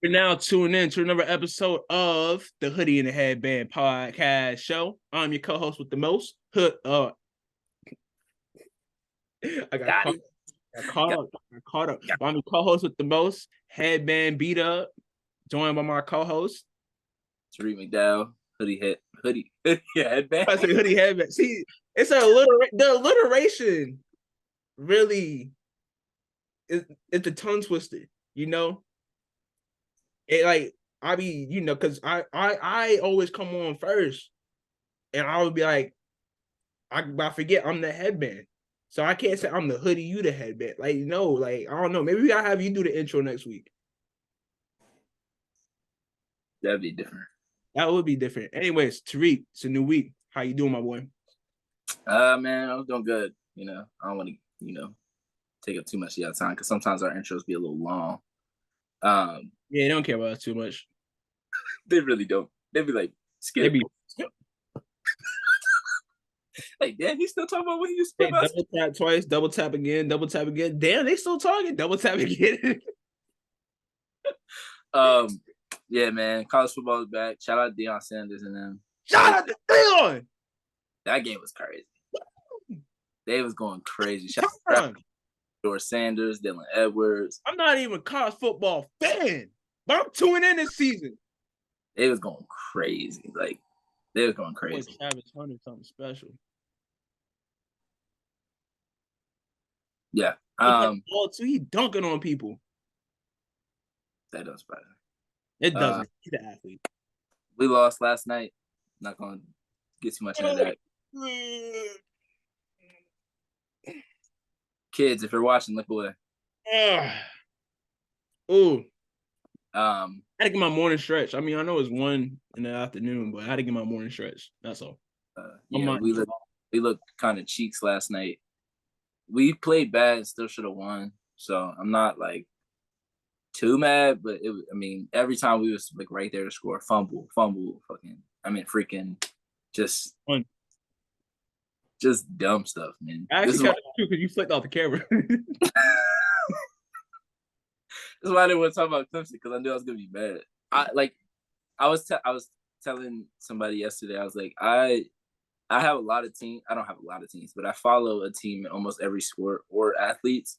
You're now tuning in to another episode of the Hoodie and the Headband podcast show. I'm your co-host with the most. I got caught up. I'm your co-host with the most. Headband beat up. Joined by my co-host. Tariq McDowell. Hoodie. Headband. I say Hoodie Headband. See, it's the alliteration really is the tongue twister, you know? It like because I always come on first, and I would be like, I forget I'm the headband, so I can't say I'm the hoodie, you the headband. Like I don't know. Maybe we gotta have you do the intro next week. That'd be different. That would be different. Anyways, Tariq, it's a new week. How you doing, my boy? Man, I'm doing good. I don't want to take up too much of your time because sometimes our intros be a little long. Yeah, they don't care about us too much. They really don't. They be like, skip. Like, damn, he's still talking about what he used to double tap twice, double tap again, double tap again. Damn, they still talking. Double tap again. Yeah, man. College football is back. Shout out Deion Sanders and them. Shout out to Deion. That game was crazy. They was going crazy. Shout out to George Sanders, Dylan Edwards. I'm not even a college football fan, but I'm tuning in this season. They was going crazy. Like, they was going crazy. Travis Hunter, something special. Yeah. He dunking on people. That doesn't matter. It doesn't. He's an athlete. We lost last night. Not going to get too much into that. Kids, if you're watching, look away. Ooh. I had to get my morning stretch. I mean, I know it's 1 in the afternoon, but I had to get my morning stretch. That's all. Yeah, we looked kind of cheeks last night. We played bad and still should have won. So I'm not like too mad, but every time we was like right there to score, fumble, freaking just dumb stuff, man. I actually got it because you flicked off the camera. That's why I didn't want to talk about Clemson, because I knew I was gonna be mad. I was telling somebody yesterday, I was like, I have a lot of teams. I don't have a lot of teams, but I follow a team in almost every sport or athletes.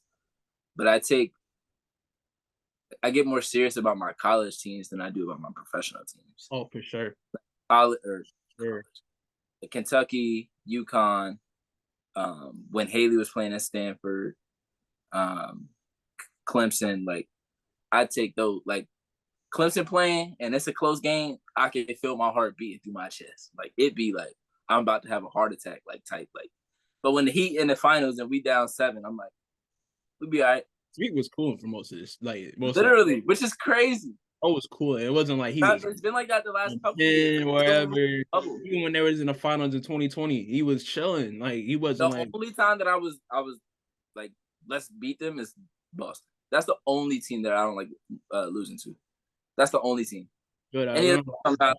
But I get more serious about my college teams than I do about my professional teams. Oh, for sure. Kentucky, UConn, when Haley was playing at Stanford, Clemson, like, I take those, like, Clemson playing and it's a close game, I can feel my heart beating through my chest. Like, it'd be like I'm about to have a heart attack, like, type. Like, but when the Heat in the finals and we down 7, I'm like, we'll be all right. Sweet was cool for most of this, literally, which is crazy. Oh, it was cool. It wasn't like it's been like that the last couple years. Wherever. Even when they was in the finals in 2020, he was chilling. Like, he wasn't the only time that I was like, let's beat them is Boston. That's the only team that I don't like losing to. That's the only team. Good. I'm not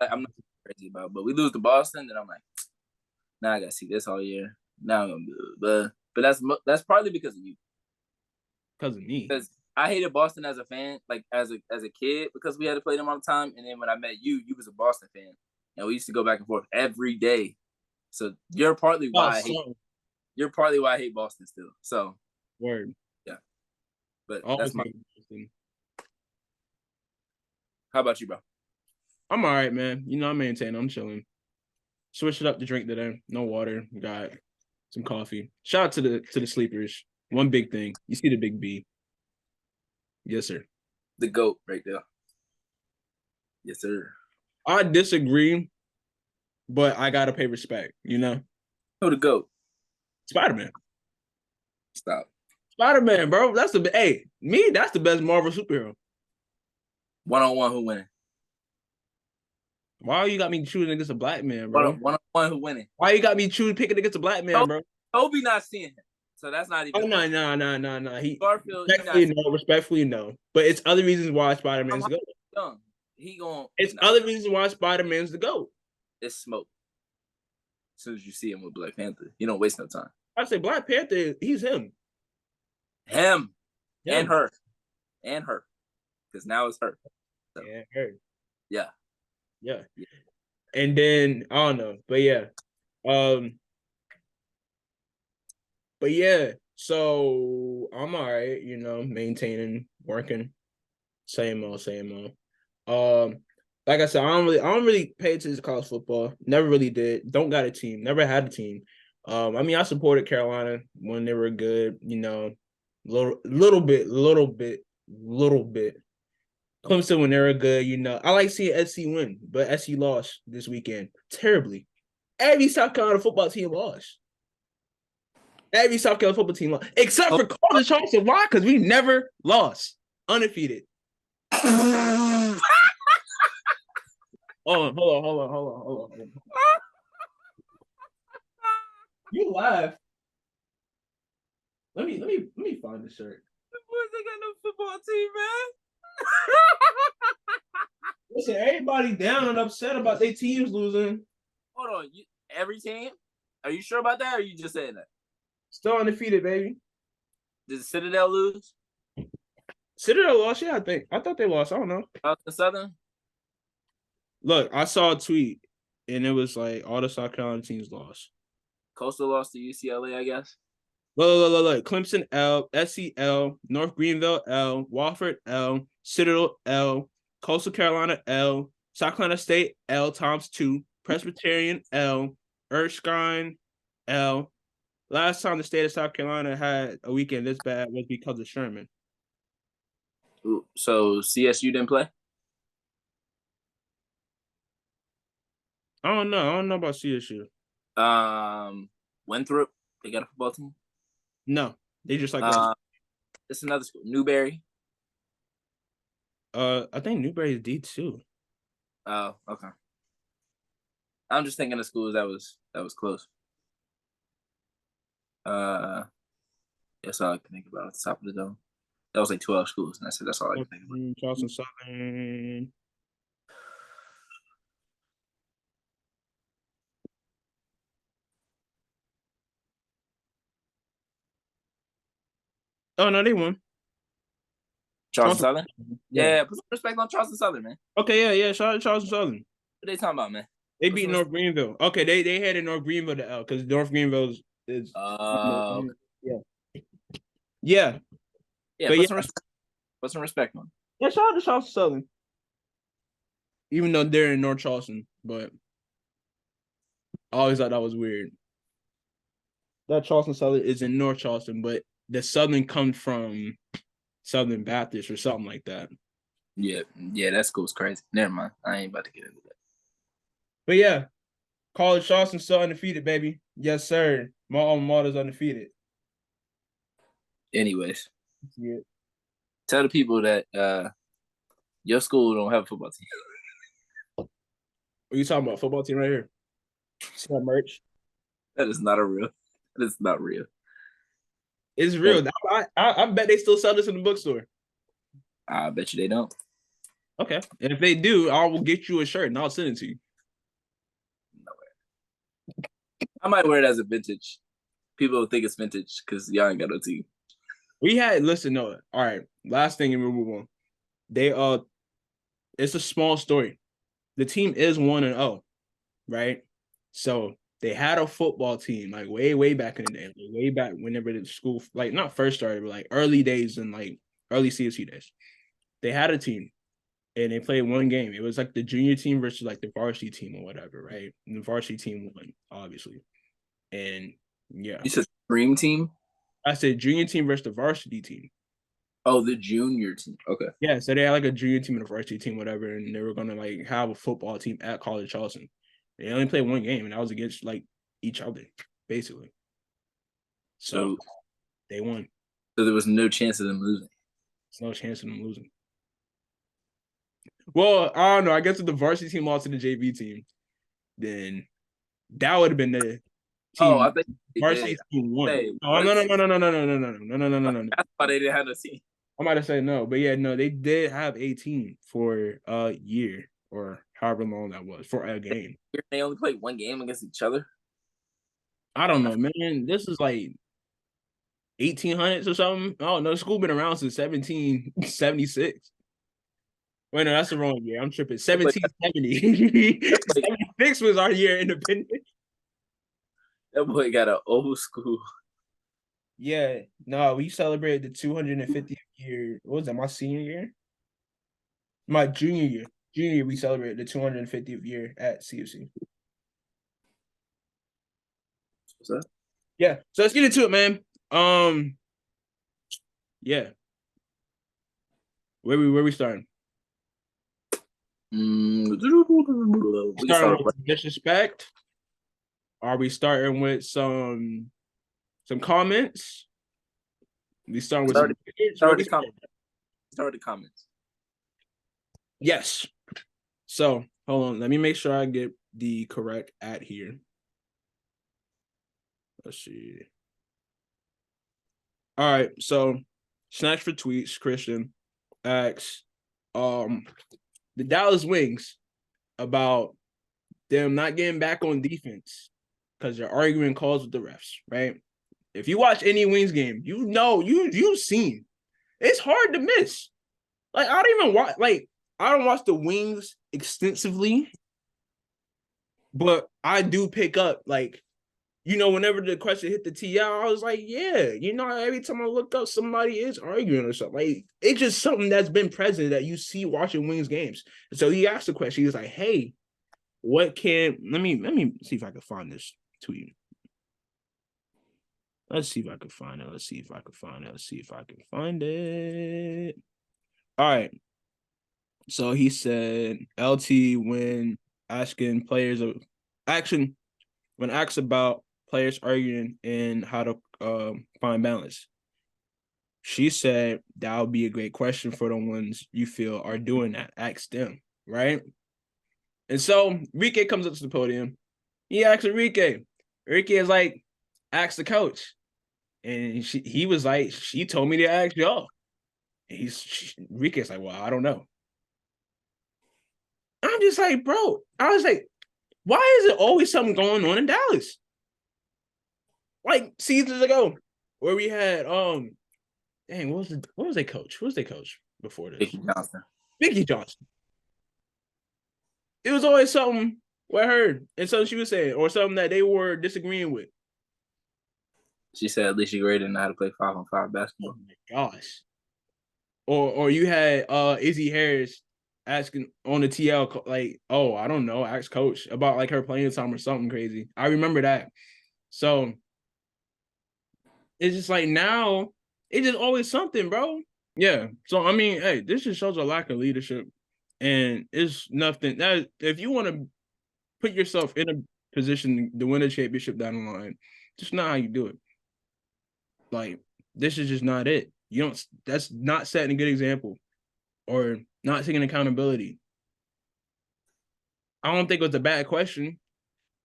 crazy about, but we lose to Boston, then I'm like, now I gotta see this all year. Now I'm gonna do it. But that's partly because of you. Because of me. Because I hated Boston as a fan, like as a kid, because we had to play them all the time. And then when I met you, you was a Boston fan, and we used to go back and forth every day. So you're partly why I hate Boston still. So word. Yeah. But that's my. How about you, bro? I'm all right, man. I maintain. I'm chilling. Switched it up to drink today. No water. Got some coffee. Shout out to the sleepers. One big thing. You see the big B. Yes, sir. The GOAT right there. Yes, sir. I disagree, but I gotta pay respect. Who the GOAT? Spider-Man. Stop. Spider-Man, bro. That's the best Marvel superhero. 1-on-1, who winning? Why you got me choosing against a black man, bro? 1-on-1, who winning? Why you got me picking against a black man, bro? Toby not seeing him, so that's not even. Oh no. He Garfield. Respectfully, no. But it's other reasons why Spider-Man's the GOAT. It's other reasons why Spider-Man's the GOAT. It's smoke. As soon as you see him with Black Panther, you don't waste no time. I say Black Panther, he's him. And her. Because now it's her. So, Yeah, I heard. yeah. Yeah. And then I don't know, but yeah. But yeah, so I'm all right, maintaining, working, same old, same old. Like I said, I don't really pay attention to college football. Never really did. Don't got a team. Never had a team. I mean, I supported Carolina when they were good. Little bit. Clemson when they were good. I like seeing SC win, but SC lost this weekend terribly. Every South Carolina football team lost. Every South Carolina football team lost, except for College Charleston. Why? Because we never lost, undefeated. Hold on. You laugh. Let me find the shirt. The boys ain't got no football team, man. Listen, everybody down and upset about their teams losing. Hold on, every team? Are you sure about that, or are you just saying that? Still undefeated, baby. Did Citadel lose? Citadel lost, yeah, I think. I thought they lost. I don't know. The Southern? Look, I saw a tweet, and it was like all the South Carolina teams lost. Coastal lost to UCLA, I guess. Look. Clemson L, SC North Greenville L, Wofford L, Citadel L, Coastal Carolina L, South Carolina State L times 2, Presbyterian L, Erskine L. Last time the state of South Carolina had a weekend this bad was because of Sherman. So CSU didn't play? I don't know about CSU. Winthrop, they got a football team? No, they just like it's another school. Newberry. I think Newberry is D2. Oh, okay. I'm just thinking of schools that was close. That's all I can think about at the top of the dome. That was like 12 schools, and I said that's all I can think about. Charleston Southern. Oh no, they won. Charleston Southern? Yeah, put some respect on Charleston Southern, man. Okay, yeah. Shout out to Charleston Southern. What they talking about, man? They beat North Greenville. Okay, they headed North Greenville to L because North Greenville is yeah. Put some respect on. Yeah, shout out to Charleston Southern. Even though they're in North Charleston, but I always thought that was weird. That Charleston Southern is in North Charleston, but the Southern comes from Southern Baptist or something like that. Yeah, that school's crazy. Never mind. I ain't about to get into that. But yeah, College Charleston still undefeated, baby. Yes, sir. My alma mater's undefeated. Anyways. Yeah. Tell the people that your school don't have a football team. What are you talking about? Football team right here. See that merch? That is not real. It's real. I bet they still sell this in the bookstore. I bet you they don't. Okay. And if they do, I will get you a shirt and I'll send it to you. No way. I might wear it as a vintage. People will think it's vintage because y'all ain't got no team. All right. Last thing and we'll move on. It's a small story. The team is 1-0, right? So they had a football team like way back in the day, like way back whenever the school like not first started, but like early days and like early CSU days. They had a team and they played one game. It was like the junior team versus like the varsity team or whatever, right? And the varsity team won, obviously. And yeah. You said dream team? I said junior team versus the varsity team. Oh, the junior team. Okay. Yeah, so they had like a junior team and a varsity team, whatever, and they were gonna like have a football team at College Charleston. They only played one game, and that was against like each other, basically. So they won. So there was no chance of them losing. There's no chance of them losing. Well, I don't know. I guess if the varsity team lost to the JV team, then that would have been the team. Oh, I think varsity team won. No. That's why they didn't have a team. I might have said no, but yeah, no, they did have a team for a year or however long that was for a game. They only played one game against each other. I don't know, man. This is like 1800s or something. Oh no, the school been around since 1776. Wait, no, that's the wrong year. I'm tripping. 1770. Like, 76 was our year independent. that boy got an old school. Yeah, no, we celebrated the 250th year. What was that? My senior year? My junior year. Junior year, we celebrated the 250th year at CFC. What's that? Yeah, so let's get into it, man. Yeah. Where we starting? We can Starting start with with disrespect. Are we starting with some comments? We starting with start, some start the comments. Start the comments. Yes. So hold on. Let me make sure I get the correct @ here. Let's see. All right. So Snatch for Tweets, Christian asks the Dallas Wings about them not getting back on defense because they're arguing calls with the refs, right? If you watch any Wings game, you know you've seen it's hard to miss. Like I don't even watch I don't watch the Wings extensively, but I do pick up whenever the question hit the TL, I was like, yeah, every time I look up, somebody is arguing or something. Like it's just something that's been present that you see watching Wings games. So he asked the question. He was like, hey, what can let me see if I can find this tweet. Let's see if I can find it. Let's see if I can find it. All right. So he said LT when asking players of action when asked about players arguing and how to find balance. She said that would be a great question for the ones you feel are doing that. Ask them, right? And so Rike comes up to the podium. He asks Rike. Rike is like, ask the coach. And he was like, she told me to ask y'all. Rike's like, well, I don't know. I'm just like, bro. I was like, why is it always something going on in Dallas? Like seasons ago, where we had dang, what was their coach? Who was their coach before this? Mickey Johnson. It was always something with her and something she was saying, or something that they were disagreeing with. She said at least you ready to know how to play 5-on-5 basketball. Oh my gosh. Or you had Izzy Harris asking on the TL like, oh, I don't know, ask coach about like her playing time or something crazy. I remember that. So it's just like now it's just always something, bro. Yeah. So I mean, hey, this just shows a lack of leadership, and it's nothing that if you want to put yourself in a position to win a championship down the line, just not how you do it. Like this is just not it. You don't. That's not setting a good example, or not taking accountability. I don't think it was a bad question.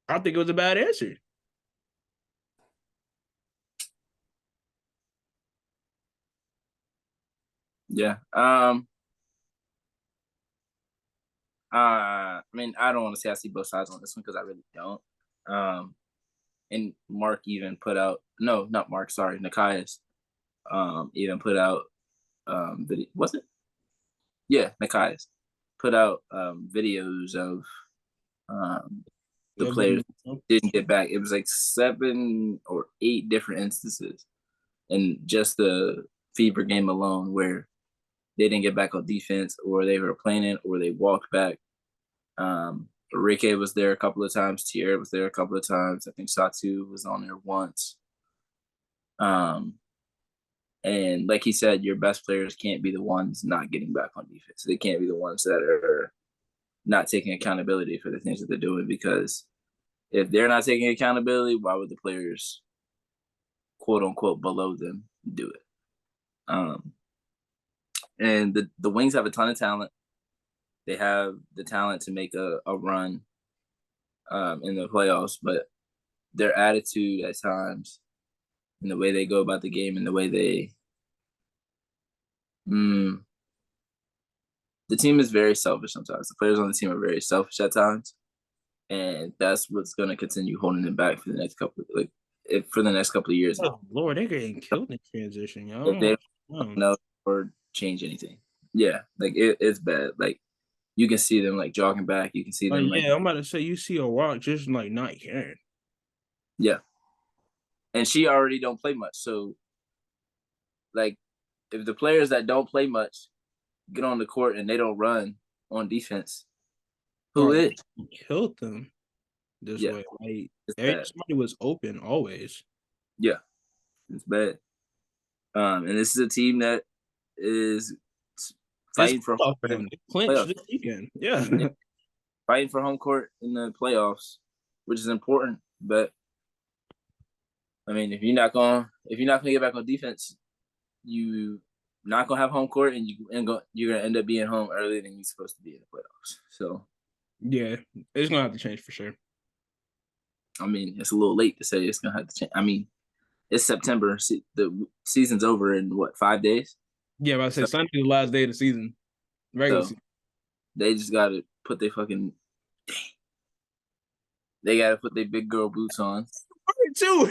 I think it was a bad answer. Yeah. I mean, I don't want to say I see both sides on this one because I really don't. And Mark even put out not Mark, sorry, Nikias even put out video, was it? Yeah, Nikias put out videos of the players didn't get back. It was like 7 or 8 different instances in just the Fever game alone where they didn't get back on defense, or they were playing it, or they walked back. Rike was there a couple of times. Tierra was there a couple of times. I think Satu was on there once. And like he said, your best players can't be the ones not getting back on defense. They can't be the ones that are not taking accountability for the things that they're doing, because if they're not taking accountability, why would the players, quote unquote, below them do it? And the Wings have a ton of talent. They have the talent to make a run in the playoffs, but their attitude at times and the way they go about the game and the way the team is very selfish sometimes. The players on the team are very selfish at times, and that's what's going to continue holding them back for the next couple of years. Oh Lord, they're getting killed in transition, y'all. If they don't know or change anything. Yeah, like it's bad. Like you can see them like jogging back. You can see them like yeah, I'm about to say you see a walk just like not caring. yeah. And she already don't play much. So like if the players that don't play much get on the court and they don't run on defense, who Bro, is? killed them this Yeah, way. Like it's bad. somebody was open always. Yeah, it's bad. And this is a team that is It's fighting for playoff for home them. They clinched playoffs. this weekend. Yeah. Yeah, fighting for home court in the playoffs, which is important. But I mean, if you're not gonna get back on defense, you not gonna have home court, and you're gonna end up being home earlier than you're supposed to be in the playoffs. So Yeah, it's gonna have to change for sure. I mean, it's a little late to say it's gonna have to change. I mean, it's September. The season's over in what, 5 days? Yeah, but I say So, Sunday the last day of the season, regular so season. they just gotta put their fucking. They gotta put their big girl boots on. Too.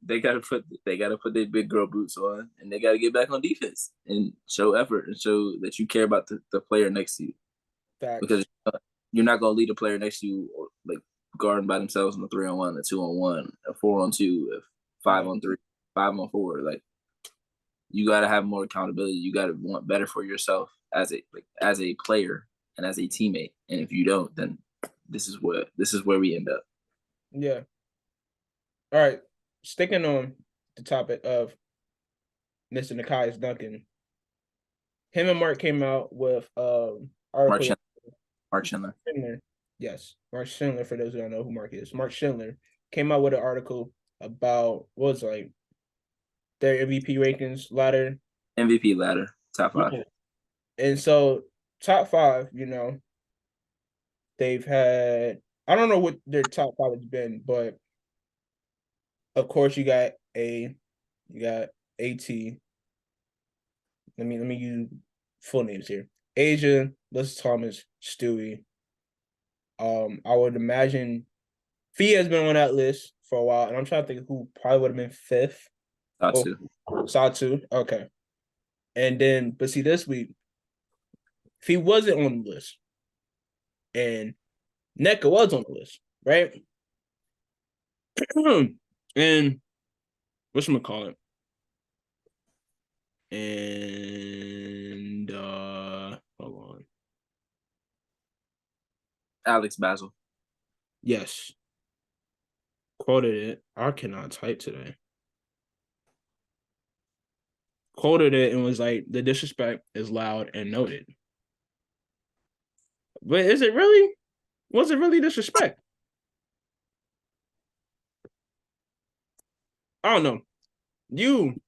They gotta put their big girl boots on, and they gotta get back on defense and show effort and show that you care about the player next to you. Facts. Because you're not gonna lead a player next to you or like guarding by themselves in a 3-on-1, a 2-on-1, a 4-on-2, a 5-on-3, 5-on-4. Like you gotta have more accountability. You gotta want better for yourself as a player and as a teammate. And if you don't, then this is where we end up. Yeah. All right. Sticking on the topic of Mr. Nikias Duncan, him and Mark came out with article. Mark Schindler. Schindler. Yes, Mark Schindler. For those who don't know who Mark is, Mark Schindler came out with an article about what was like their MVP rankings ladder. MVP ladder, top 5. Yeah. And so top 5, they've had. I don't know what their top 5 has been, but of course you got AT. Let me use full names here. Asia, Liz Thomas, Stewie. I would imagine Fee has been on that list for a while, and I'm trying to think who probably would have been 5th. Satu. Satu. Okay. And then, but see, this week, Fee wasn't on the list, and NECA was on the list, right? And whatchamacallit? And hold on. Alex Basil. Yes. Quoted it. I cannot type today. Quoted it and was like, the disrespect is loud and noted. But is it really? Was it really disrespect? I don't know. You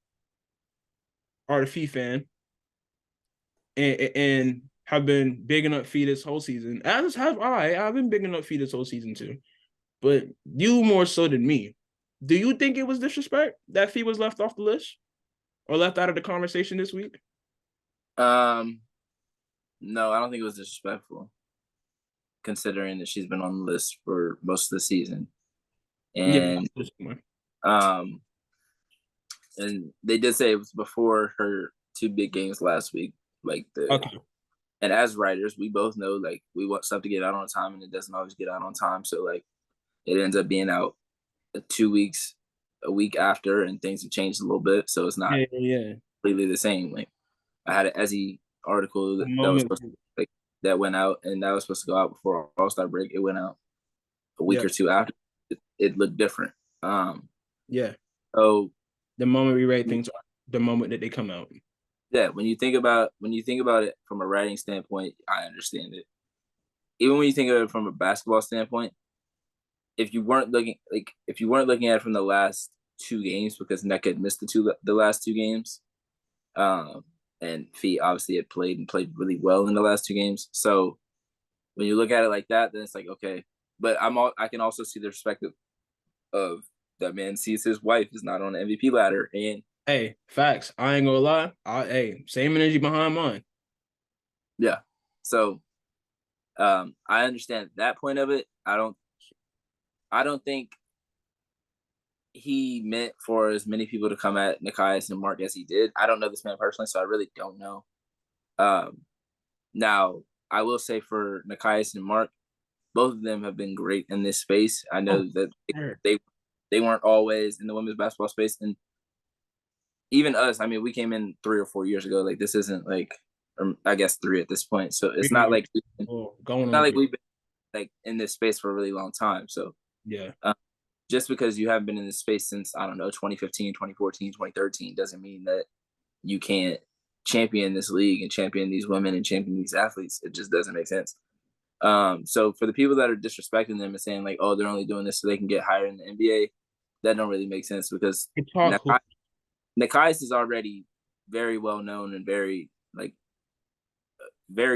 are the Fee fan and have been bigging up Fee this whole season. As have I. I've been bigging up Fee this whole season too. But you more so than me. Do you think it was disrespect that Fee was left off the list or left out of the conversation this week? No, I don't think it was disrespectful, considering that she's been on the list for most of the season. And and they did say it was before her 2 big games last week. Okay. And as writers, we both know like we want stuff to get out on time, and it doesn't always get out on time. So like it ends up being out 2 weeks, a week after, and things have changed a little bit. So it's not completely the same. Like I had an Ezzy article that was supposed to, that went out, and that was supposed to go out before All-Star break. It went out a week or 2 after. It looked different. So the moment we rate things, the moment that they come out. Yeah, when you think about it from a writing standpoint, I understand it. Even when you think of it from a basketball standpoint, if you weren't looking at it from the last 2 games, because Neck had missed the last 2 games, and Fee obviously had played really well in the last 2 games. So when you look at it like that, then it's like, okay. But I can also see the perspective of that man sees his wife is not on the MVP ladder, and hey, facts. I ain't gonna lie. Same energy behind mine. Yeah. So I understand that point of it. I don't think he meant for as many people to come at Nikias and Mark as he did. I don't know this man personally, so I really don't know. Now, I will say for Nikias and Mark, both of them have been great in this space. I know that they weren't always in the women's basketball space, and even us. I mean, we came in 3 or 4 years ago. Like this isn't like, I guess 3 at this point. So it's not like we've been like in this space for a really long time. So yeah. Just because you haven't been in this space since, I don't know, 2015, 2014, 2013 doesn't mean that you can't champion this league and champion these women and champion these athletes. It just doesn't make sense. So for the people that are disrespecting them and saying like, oh, they're only doing this so they can get hired in the NBA, that don't really make sense because Nikias is already very well known and very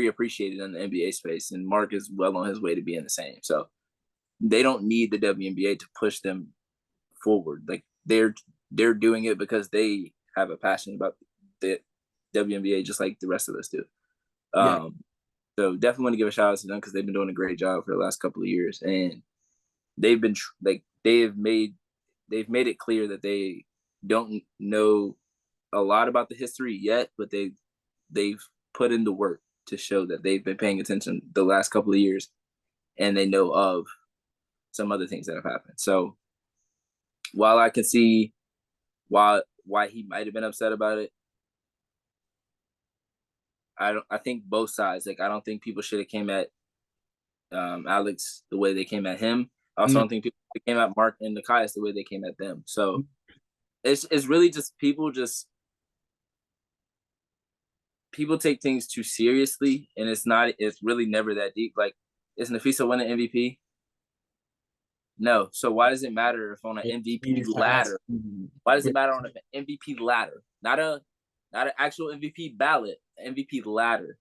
appreciated in the NBA space, and Mark is well on his way to being the same. So they don't need the WNBA to push them forward. Like they're doing it because they have a passion about the WNBA, just like the rest of us do. So definitely want to give a shout out to them because they've been doing a great job for the last couple of years, and they've been they've made it clear that they don't know a lot about the history yet, but they've put in the work to show that they've been paying attention the last couple of years, and they know of some other things that have happened. So while I can see why he might have been upset about it, I think both sides. Like I don't think people should have came at Alex the way they came at him. I also don't think people came at Mark and Nikias the way they came at them. So it's really just people take things too seriously, and it's really never that deep. Like, is Nafisa winning MVP? No. So why does it matter if on an MVP ladder? Why does it matter on an MVP ladder? Not an actual MVP ballot, MVP ladder.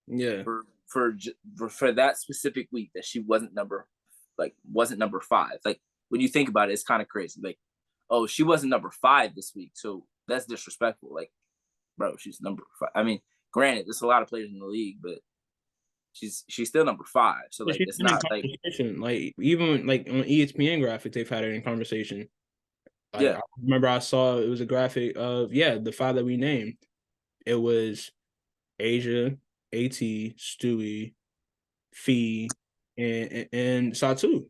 Yeah. For that specific week that she wasn't number 5. Like when you think about it, it's kind of crazy. Like, oh, she wasn't number 5 this week, so that's disrespectful. Like, bro, she's number 5. I mean, granted, there's a lot of players in the league, but she's still number 5. So like, it's not like even like on ESPN graphics, they've had it in conversation. Like, I remember I saw it was a graphic of the 5 that we named. It was Asia, AT, Stewie, Fee, and Satu.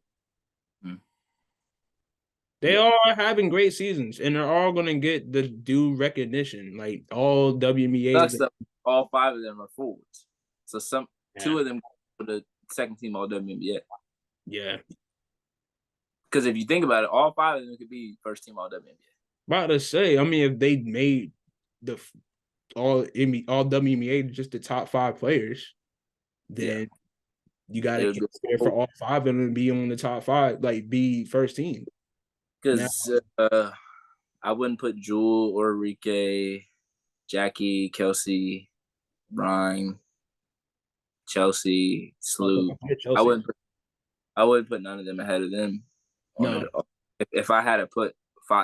They all are having great seasons, and they're all going to get the due recognition. Like all WNBA, all 5 of them are forwards. So 2 of them for the second team all WNBA. Yeah. Because if you think about it, all 5 of them could be first team all WNBA. About to say, I mean, if they made the all WNBA just the top 5 players, then you got to get there for all 5 of them to be on the top 5, like be first team. Because I wouldn't put Jewel or Enrique, Jackie, Kelsey, Ryan, Chelsea, Slew. I wouldn't put none of them ahead of them. No. If I had to put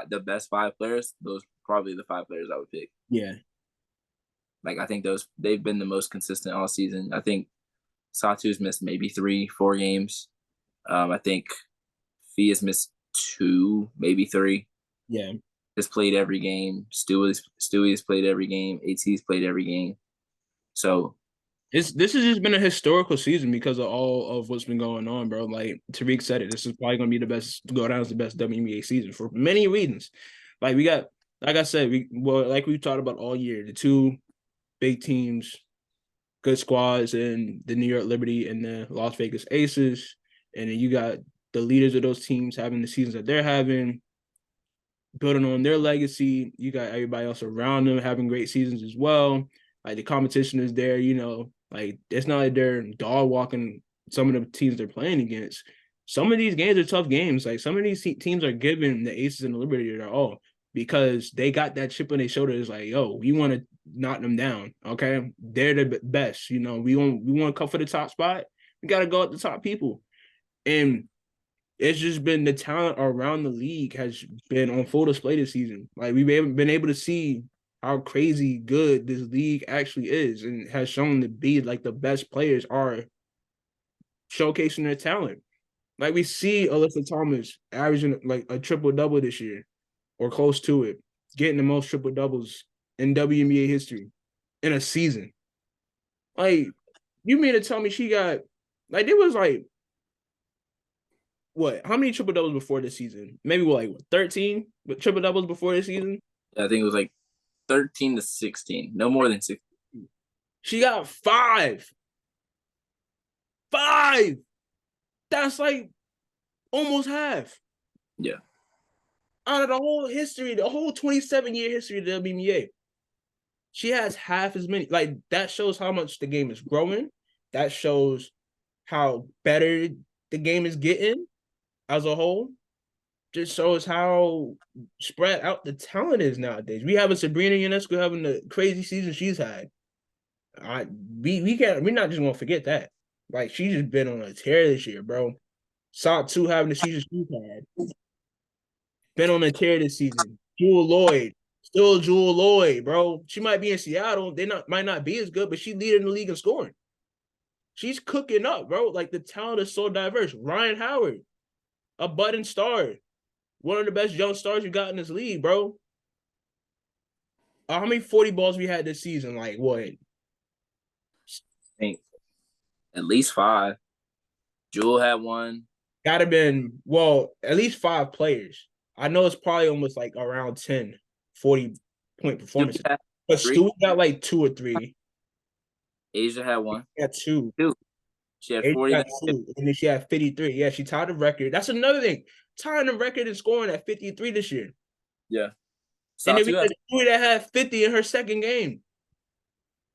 the best 5 players, those probably the 5 players I would pick. Yeah. Like I think they've been the most consistent all season. I think Satu's missed maybe 3-4 games. I think Fee has missed 2, maybe 3. Yeah. Has played every game. Stewie's played every game. AT's played every game. So this has just been a historical season because of all of what's been going on, bro. Like Tariq said it, this is probably gonna be go down as the best WNBA season for many reasons. Like we got, like I said, like we talked about all year, the 2 big teams, good squads, and the New York Liberty and the Las Vegas Aces, and then you got the leaders of those teams having the seasons that they're having, building on their legacy. You got everybody else around them having great seasons as well. Like the competition is there, like it's not like they're dog walking some of the teams they're playing against. Some of these games are tough games. Like some of these teams are giving the Aces and the Liberty their all because they got that chip on their shoulder. It's like, yo, we want to knock them down. Okay, they're the best. We want to come for the top spot. We got to go at the top people, and it's just been the talent around the league has been on full display this season. Like we've been able to see how crazy good this league actually is, and has shown to be like the best players are showcasing their talent. Like we see Alyssa Thomas averaging like a triple-double this year or close to it, getting the most triple-doubles in WNBA history in a season. Like, you mean to tell me she got like it was like what? How many triple doubles before this season? Maybe like what, 13 with triple doubles before this season. I think it was like 13 to 16, no more than 16. She got five. Five. That's like almost half. Yeah. Out of the whole history, the whole 27-year history of the WNBA, she has half as many. Like, that shows how much the game is growing. That shows how better the game is getting as a whole. Just shows how spread out the talent is nowadays. We have a Sabrina Ionescu having the crazy season she's had. We're not just gonna forget that. Like, she's just been on a tear this year, bro. Saw 2 having the season she's had. Been on a tear this season. Jewel Lloyd, still Jewel Lloyd, bro. She might be in Seattle. They might not be as good, but she's leading the league in scoring. She's cooking up, bro. Like, the talent is so diverse. Ryan Howard, a budding star, one of the best young stars you got in this league, bro. How many 40 balls we had this season? Like, what? I think at least 5. Jewel had one. Gotta been, well, at least 5 players. I know it's probably almost like around 10, 40-point performances. But Stu got like 2 or 3. Asia had one. She had 2. She had 40. Got 2, and then she had 53. Yeah, she tied the record. That's another thing. Tying the record and scoring at 53 this year. Yeah. And then we had Stu that had 50 in her second game.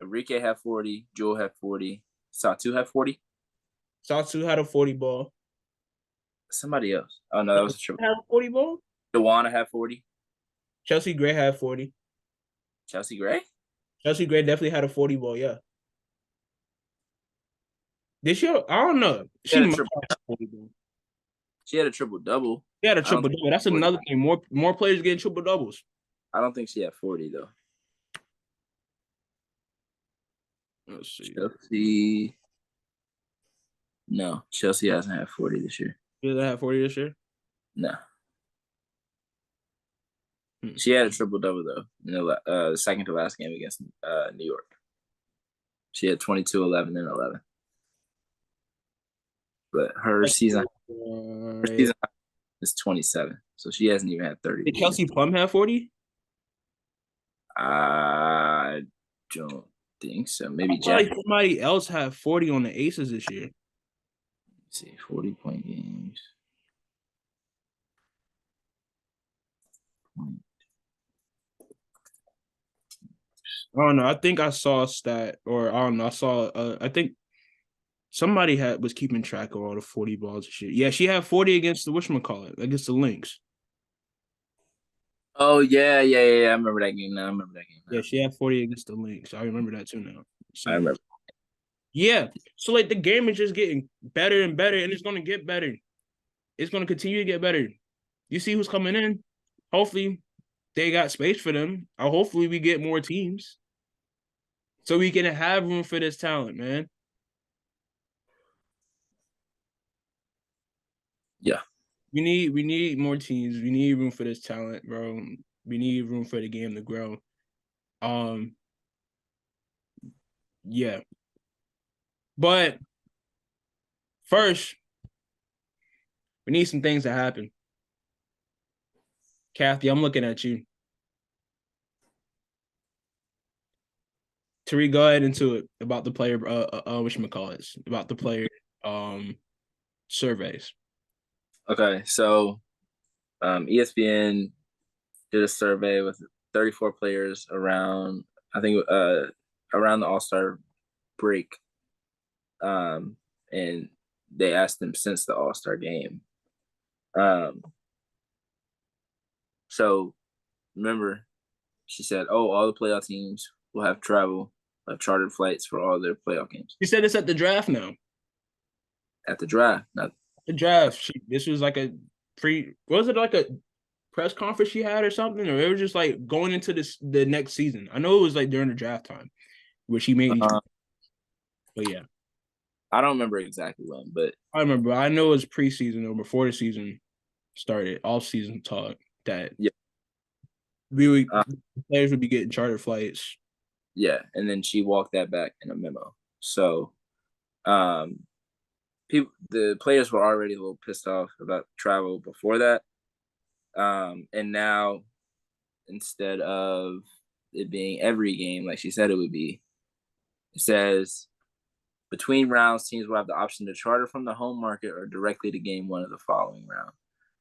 Enrique had 40. Jewel had 40. Satu had 40. Satu had a 40 ball. Somebody else. Oh, no, that was a triple. Had a 40 ball? Dewana had 40. Chelsea Gray had 40. Chelsea Gray? Chelsea Gray definitely had a 40 ball, yeah. Did she? I don't know. She had a triple double. She had a triple double. That's another thing. More players getting triple doubles. I don't think she had 40 though. Let's see. Chelsea. No, Chelsea hasn't had 40 this year. She hasn't had 40 this year? No. She had a triple double though in the second to last game against New York. She had 22, 11, and 11. But her season is 27, so she hasn't even had 30. Did Kelsey Plum have 40? I don't think so. Maybe Jack. Somebody else had 40 on the Aces this year. Let's see, 40-point games. I don't know. I think I saw a stat, or I don't know. I saw. I think somebody was keeping track of all the 40 balls and shit. Yeah, she had 40 against the whatchamacallit, against the Lynx. Oh yeah. I remember that game now. Yeah, she had 40 against the Lynx. I remember that too now. I remember. Yeah. So like the game is just getting better and better, and it's gonna get better. It's gonna continue to get better. You see who's coming in. Hopefully, they got space for them. Hopefully, we get more teams, so we can have room for this talent, man. Yeah. We need more teams. We need room for this talent, bro. We need room for the game to grow. Yeah. But first, we need some things to happen. Kathy, I'm looking at you. Tariq, go ahead into it about the player, whatchamacallit, about the player surveys. Okay, so ESPN did a survey with 34 players around, I think, around the All-Star break. And they asked them since the All-Star game. So remember, she said, all the playoff teams will have chartered flights for all their playoff games. She said it's at the draft now. At the draft, not the draft. This was like a was it like a press conference she had or something, or it was just like going into the next season? I know it was like during the draft time where she made. But yeah, I don't remember exactly when, but I remember. I know it was preseason or before the season started. All season talk that players would be getting charter flights. Yeah, and then she walked that back in a memo. So, the players were already a little pissed off about travel before that. And now, instead of it being every game, like she said it would be, it says between rounds, teams will have the option to charter from the home market or directly to game one of the following round.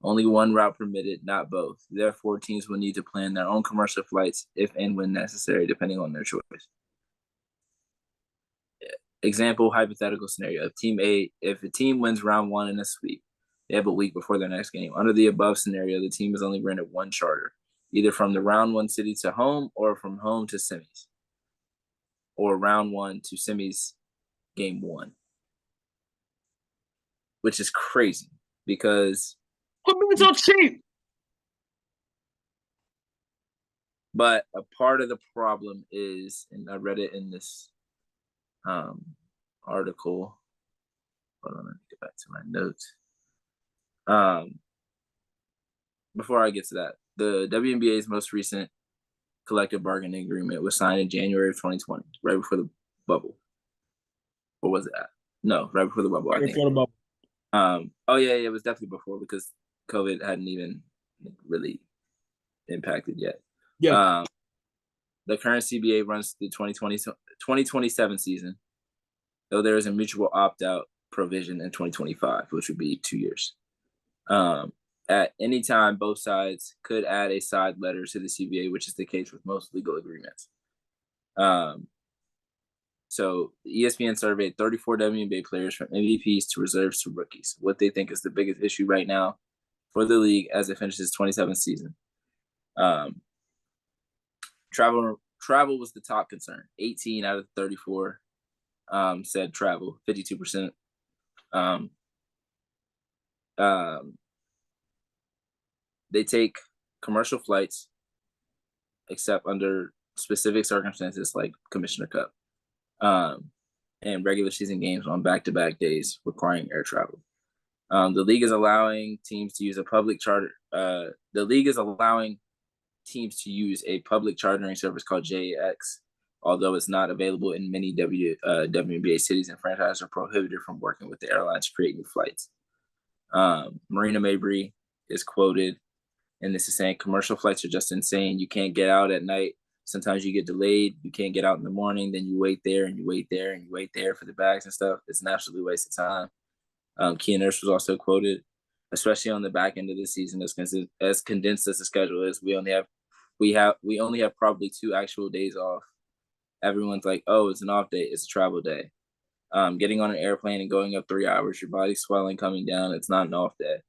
Only one route permitted, not both. Therefore, teams will need to plan their own commercial flights if and when necessary, depending on their choice. Example, hypothetical scenario. If a team wins round one in a sweep, they have a week before their next game. Under the above scenario, the team is only granted one charter, either from the round one city to home or from home to semis, or round one to semis game one, which is crazy because it's so cheap. But a part of the problem is, and I read it in this article. Hold on, let me get back to my notes. Before I get to that, the WNBA's most recent collective bargaining agreement was signed in January of 2020, right before the bubble. Or was it at? No, right before the bubble. Right before the bubble. Oh yeah, it was definitely before because COVID hadn't even really impacted yet. Yeah. The current CBA runs the 2027 season, though there is a mutual opt-out provision in 2025, which would be 2 years. At any time, both sides could add a side letter to the CBA, which is the case with most legal agreements. So ESPN surveyed 34 WNBA players from MVPs to reserves to rookies, what they think is the biggest issue right now for the league as it finishes 27th season. Travel was the top concern. 18 out of 34 said travel, 52%. They take commercial flights, except under specific circumstances like Commissioner Cup, and regular season games on back-to-back days requiring air travel. The league is allowing teams to use a public charter. The league is allowing teams to use a public chartering service called JX, although it's not available in many WNBA cities, and franchises are prohibited from working with the airlines to create new flights. Marina Mabry is quoted, and this is saying, commercial flights are just insane. You can't get out at night. Sometimes you get delayed. You can't get out in the morning. Then you wait there and you wait there and you wait there for the bags and stuff. It's an absolute waste of time. Kia Nurse was also quoted, especially on the back end of the season, as condensed as the schedule is. We only have probably 2 actual days off. Everyone's like, oh, it's an off day. It's a travel day. Getting on an airplane and going up 3 hours, your body's swelling, coming down. It's not an off day.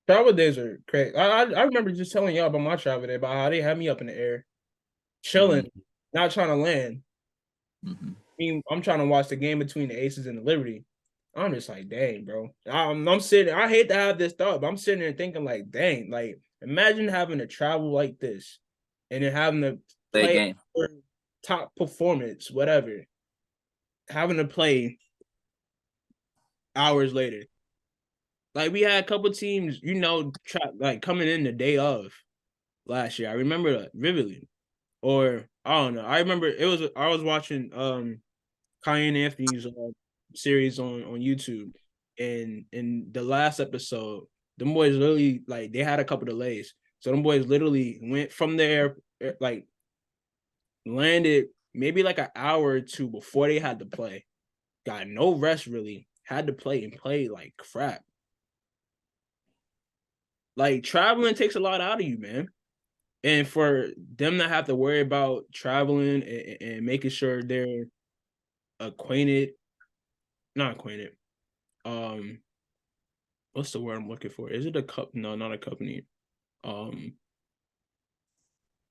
Travel days are crazy. I remember just telling y'all about my travel day, about how they had me up in the air, chilling, not trying to land. I mean, I'm trying to watch the game between the Aces and the Liberty. I'm just like, dang, bro. I'm sitting. I hate to have this thought, but I'm sitting there thinking, like, dang, like, imagine having to travel like this, and then having to play for top performance, whatever, having to play hours later. Like, we had a couple teams, like coming in the day of last year. I remember that vividly. Or I don't know. I remember I was watching Kyan Anthony's series on YouTube, and in the last episode, them boys literally, like, they had a couple delays. So them boys literally went from there, like, landed maybe like an hour or two before they had to play. Got no rest really. Had to play and play like crap. Like, traveling takes a lot out of you, man. And for them to have to worry about traveling and making sure they're not acquainted. What's the word I'm looking for? Is it a cup? No, not a company. I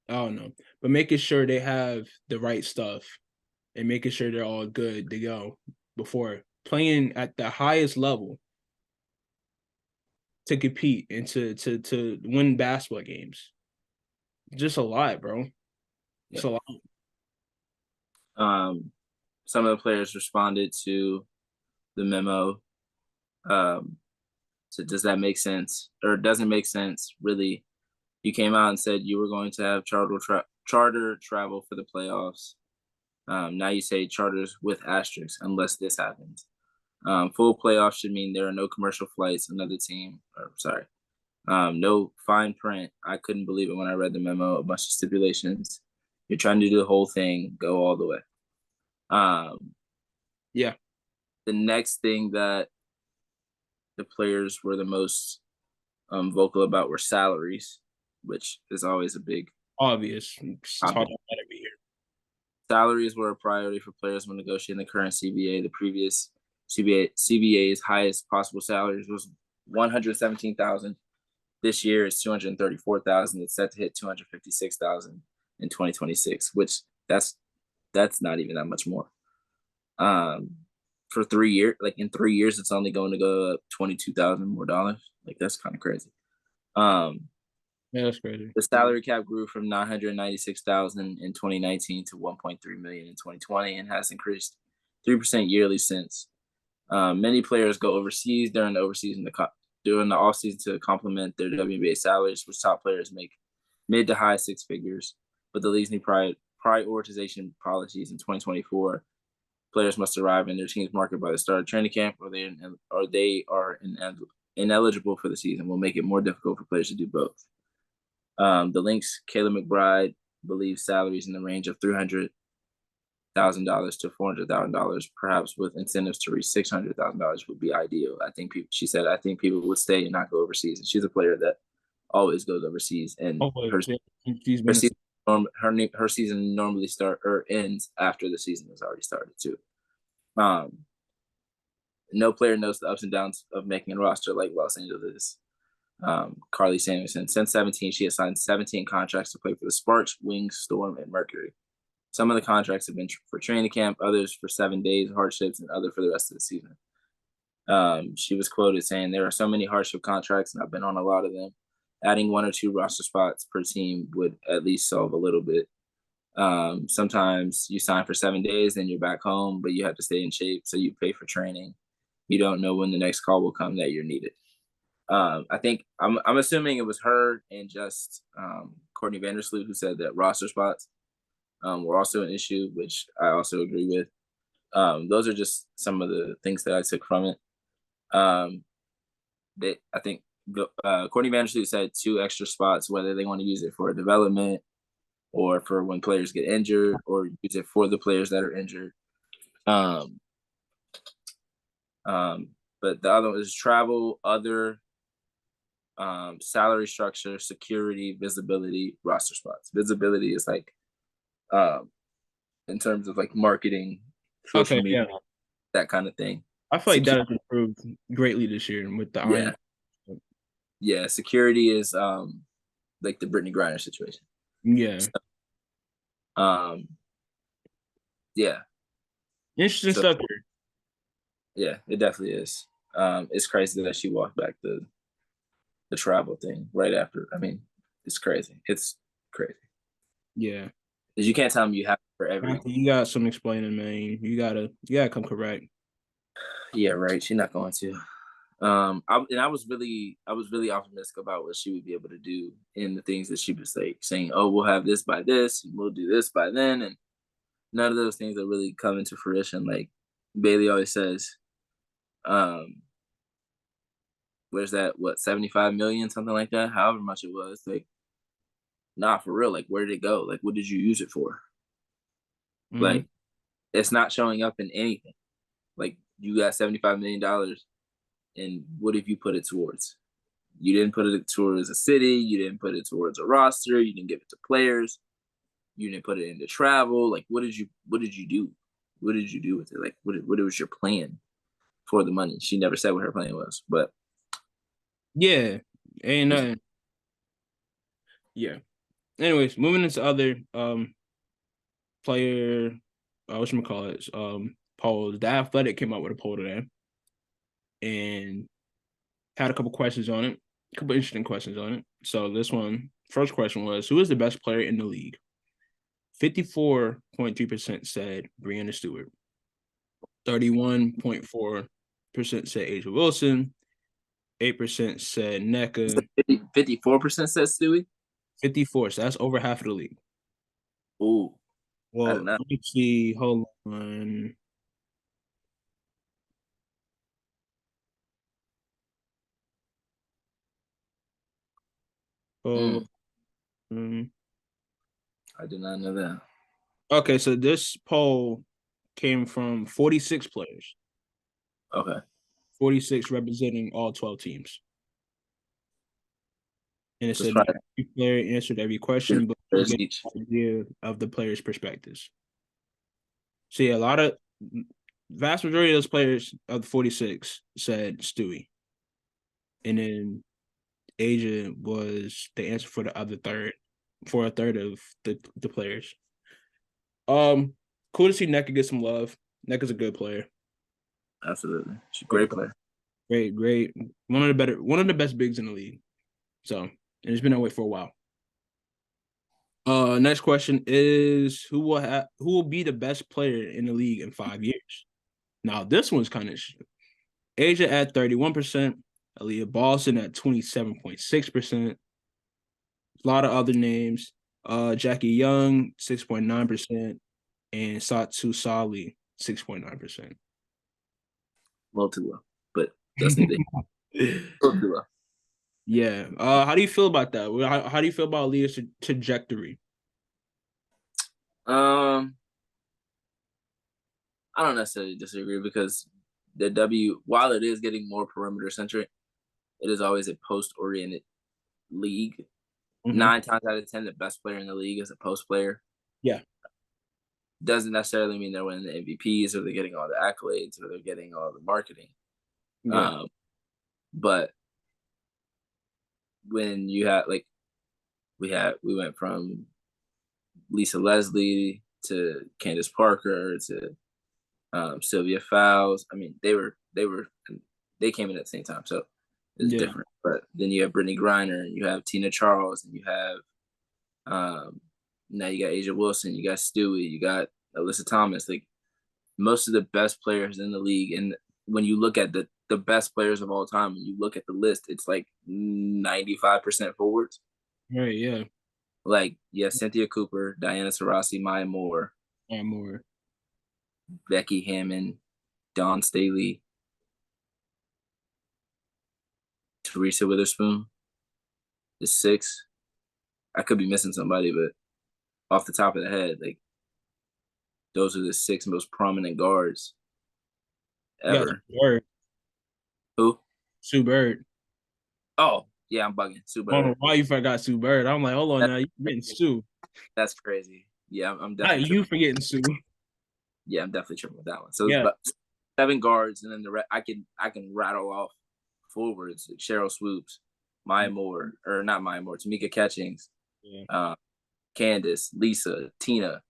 don't know. But making sure they have the right stuff and making sure they're all good to go before playing at the highest level to compete and to win basketball games. Just a lot, bro. It's a lot. Some of the players responded to the memo. So does that make sense? Or doesn't make sense, really? You came out and said you were going to have charter travel for the playoffs. Now you say charters with asterisks unless this happens. Full playoffs should mean there are no commercial flights. No fine print. I couldn't believe it when I read the memo. A bunch of stipulations. You're trying to do the whole thing, go all the way. Yeah. The next thing that the players were the most vocal about were salaries, which is always a big obvious. Talk about that every year. Salaries were a priority for players when negotiating the current CBA. The previous CBA's highest possible salaries was $117,000. This year it's $234,000. It's set to hit $256,000 in 2026, which that's not even that much more. For 3 years, like in 3 years, it's only going to go up $22,000 more dollars. Like that's kind of crazy. Yeah, that's crazy. The salary cap grew from $996,000 in 2019 to $1.3 million in 2020 and has increased 3% yearly since. Many players go overseas during the offseason to complement their WNBA salaries, which top players make mid to high six figures. But the league's new prioritization policies in 2024, players must arrive in their team's market by the start of training camp, or they are ineligible for the season. Will make it more difficult for players to do both. The Lynx, Kayla McBride, believes salaries in the range of $300,000 to $400,000, perhaps with incentives to reach $600,000 would be ideal. She said, I think people would stay and not go overseas. And she's a player that always goes overseas, and her season normally ends after the season has already started too. No player knows the ups and downs of making a roster like Los Angeles. Carly Samuelson. Since 17, she has signed 17 contracts to play for the Sparks, Wings, Storm, and Mercury. Some of the contracts have been for training camp, others for 7 days hardships, and other for the rest of the season. She was quoted saying, there are so many hardship contracts, and I've been on a lot of them. Adding 1 or 2 roster spots per team would at least solve a little bit. Sometimes you sign for 7 days, then you're back home, but you have to stay in shape, so you pay for training. You don't know when the next call will come that you're needed. I think I'm assuming it was her and just Courtney Vandersloot who said that roster spots were also an issue, which I also agree with. Those are just some of the things that I took from it. I think Courtney Vandersloot said 2 extra spots, whether they want to use it for development or for when players get injured, or use it for the players that are injured. But the other one is travel, other, salary structure, security, visibility, roster spots. Visibility is like in terms of like marketing, social media, that kind of thing. I feel like that has improved greatly this year with the Iron. Yeah, security is like the Brittany Griner situation. Yeah. Yeah. Interesting stuff here. Yeah, it definitely is. It's crazy that she walked back the travel thing right after. I mean, it's crazy. It's crazy. Yeah. Because you can't tell them you have for every. You got some explaining, man. You gotta come correct. Yeah, right. She's not going to. I was really optimistic about what she would be able to do in the things that she was like saying, oh, we'll have this by this, and we'll do this by then, and none of those things are really coming to fruition. Like Bailey always says, where's that, what, 75 million, something like that, however much it was. Like, nah, for real, like where did it go? Like, what did you use it for? Mm-hmm. Like, it's not showing up in anything. Like, you got $75 million, and what have you put it towards? You didn't put it towards a city, you didn't put it towards a roster, you didn't give it to players, you didn't put it into travel. Like, what did you do? What did you do with it? Like, what was your plan for the money? She never said what her plan was, but yeah, ain't yeah. Anyways, moving into other player, whatchamacallit, polls. The Athletic came out with a poll today and had a couple questions on it, a couple interesting questions on it. So this one, first question was, who is the best player in the league? 54.3% said Breanna Stewart. 31.4% said Asia Wilson. 8% said Nneka. 54% said Stewie? 54. So that's over half of the league. Ooh, I Well, don't know. let me see. Hold on. Oh, Mm, I did not know that. okay, so this poll came from 46 players, Okay, 46 representing all 12 teams. And it that's said not probably every player answered every question, but you players get each. an idea of the players' perspectives. So yeah, a lot of vast majority of those players of the 46 said Stewie. And then Asia was the answer for the other third, for a third of the players. Cool to see Neka get some love. Neka's a good player. Absolutely, she's a Great great player. player. Great. One of the best bigs in the league. So, and it's been that way for a while. Next question is who will be the best player in the league in 5 years? Now, this one's kind of Asia at 31%, Aaliyah Boston at 27.6%. A lot of other names. Jackie Young, 6.9%, and Satu Sali, 6.9%. A little too low, but that's neither. A little too low. Yeah. How do you feel about that? How do you feel about Aaliyah's trajectory? Um, I don't necessarily disagree because the W, while it is getting more perimeter centric, it is always a post oriented league. Mm-hmm. 9 times out of 10, the best player in the league is a post player. Yeah. Doesn't necessarily mean they're winning the MVPs or they're getting all the accolades or they're getting all the marketing. Yeah. Um, but when you have like we went from Lisa Leslie to Candace Parker to Sylvia Fowles. I mean, they came in at the same time, so it's Yeah. different. But then you have Brittany Griner, and you have Tina Charles, and you have now you got Asia Wilson, you got Stewie, you got Alyssa Thomas. Like most of the best players in the league, and when you look at the best players of all time, when you look at the list, it's like 95% forwards. Right. Yeah. Like Cynthia Cooper, Diana Taurasi, Maya Moore, And more. Becky Hammond, Dawn Staley, Teresa Witherspoon is 6. I could be missing somebody, but off the top of the head, like those are the 6 most prominent guards Yeah. ever. Bird. Who? Sue Bird. Oh, yeah, I'm bugging. Sue I don't know Bird. why you forgot Sue Bird. I'm like, hold on That, now, you forgetting Sue. that's crazy. Yeah, I'm Not definitely you tripping. forgetting Sue. Yeah, I'm definitely tripping with that one. So, Yeah. but 7 guards, and then I can rattle off forwards: Cheryl Swoops, Maya Moore, or not Maya Moore, Tamika Catchings, Yeah. Candace, Lisa, Tina,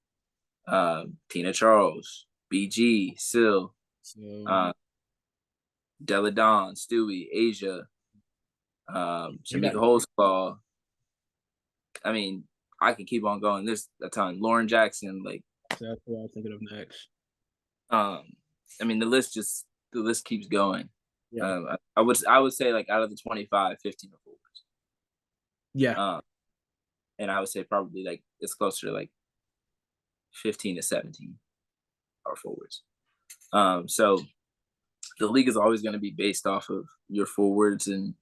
Tina Charles, BG, Sil, So uh, Della Dawn, Stewie, Asia, you got Shamika Holtzclaw. I mean, I can keep on going. There's a ton. Lauren Jackson, like, that's what I was thinking of next. um, I mean, the list keeps going. Yeah. I would say like out of the 25, 15 are forwards. Yeah. And I would say probably like it's closer to like 15 to 17 are forwards. So the league is always going to be based off of your forwards and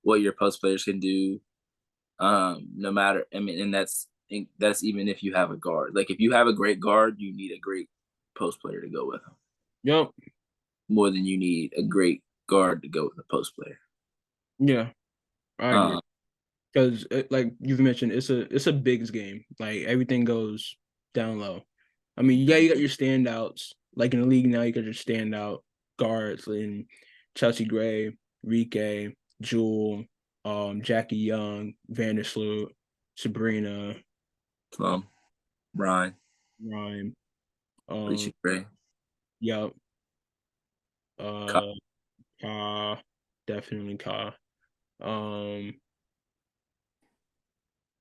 what your post players can do. No matter, I mean, and that's even if you have a guard. Like if you have a great guard, you need a great post player to go with them Yep. more than you need a great guard to go with a post player. Yeah. I agree. Um, Because like you've mentioned, it's a bigs game. Like everything goes down low. I mean, yeah, you got your standouts. Like in the league now, you got your standout guards in Chelsea Gray, Rike, Jewel, Jackie Young, Vandersloot, Sabrina, Plum, Ryan, Rhyme. Alicia Um, Gray, yep. Uh, Ka, definitely Ka. Um,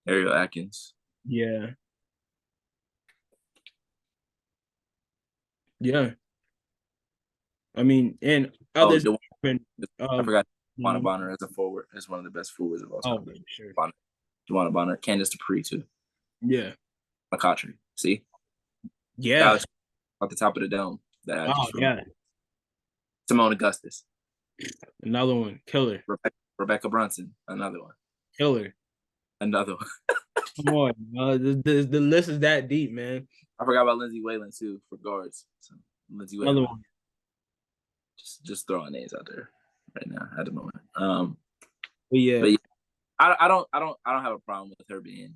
Ariel Atkins. yeah, yeah. I mean, and Oh, others. I Um, forgot. Juana mhm. Bonner as a forward is one of the best forwards of all Oh, time. for sure. Bonner. Juwan Bonner, Candace Dupree too. Yeah. McCautry. See? Yeah. That was at the top of the dome. That I just remember. Yeah. Simone Augustus. Another one. Killer. Rebecca Brunson. Another one. Killer. Another one. Come on. The list is that deep, man. I forgot about Lindsay Whalen too for guards. So Lindsay Whalen. Another one. Just throwing names out there right now at the moment. But yeah, I don't have a problem with her being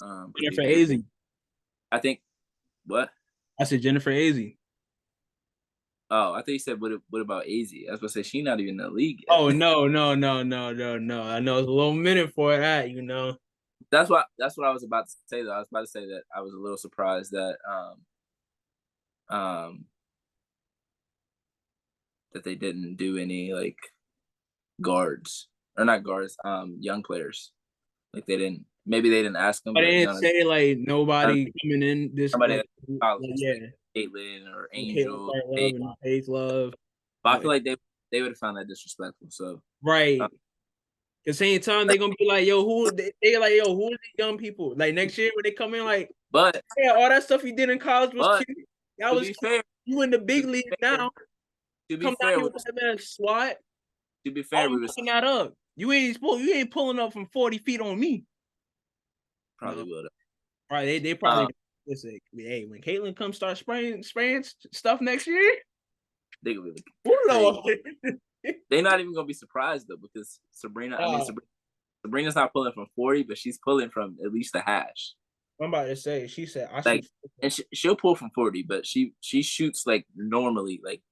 Jennifer Azzi. I think what? I said Jennifer Azzi. Oh, I thought you said what about Azzi? I was gonna say she's not even in the league yet. Oh no. I know it's a little minute for that, you know. That's what I was about to say though. I was about to say that I was a little surprised that that they didn't do any like guards or not guards, young players. Like they didn't. Maybe they didn't ask them. But they didn't say like nobody coming in this. Somebody like, college, yeah, like Caitlin or Angel, Faith Love. But I feel like they would have found that disrespectful. So right. At the same time, they're gonna be like, "Yo, who?" They like, "Yo, who are these young people?" Like next year when they come in, like, but yeah, all that stuff you did in college was cute. That was fair. You in the big league now. To be come fair, down here with that man SWAT. To be fair, we picking that up. You ain't pulling up from 40 feet on me. Probably would have. Right, they probably listen. Hey, when Caitlin comes start spraying stuff next year, they gonna be like, they're not even gonna be surprised though because Sabrina. Sabrina's not pulling from 40, but she's pulling from at least the hash. I'm about to say, she said, and she'll pull from 40, but she shoots like normally, like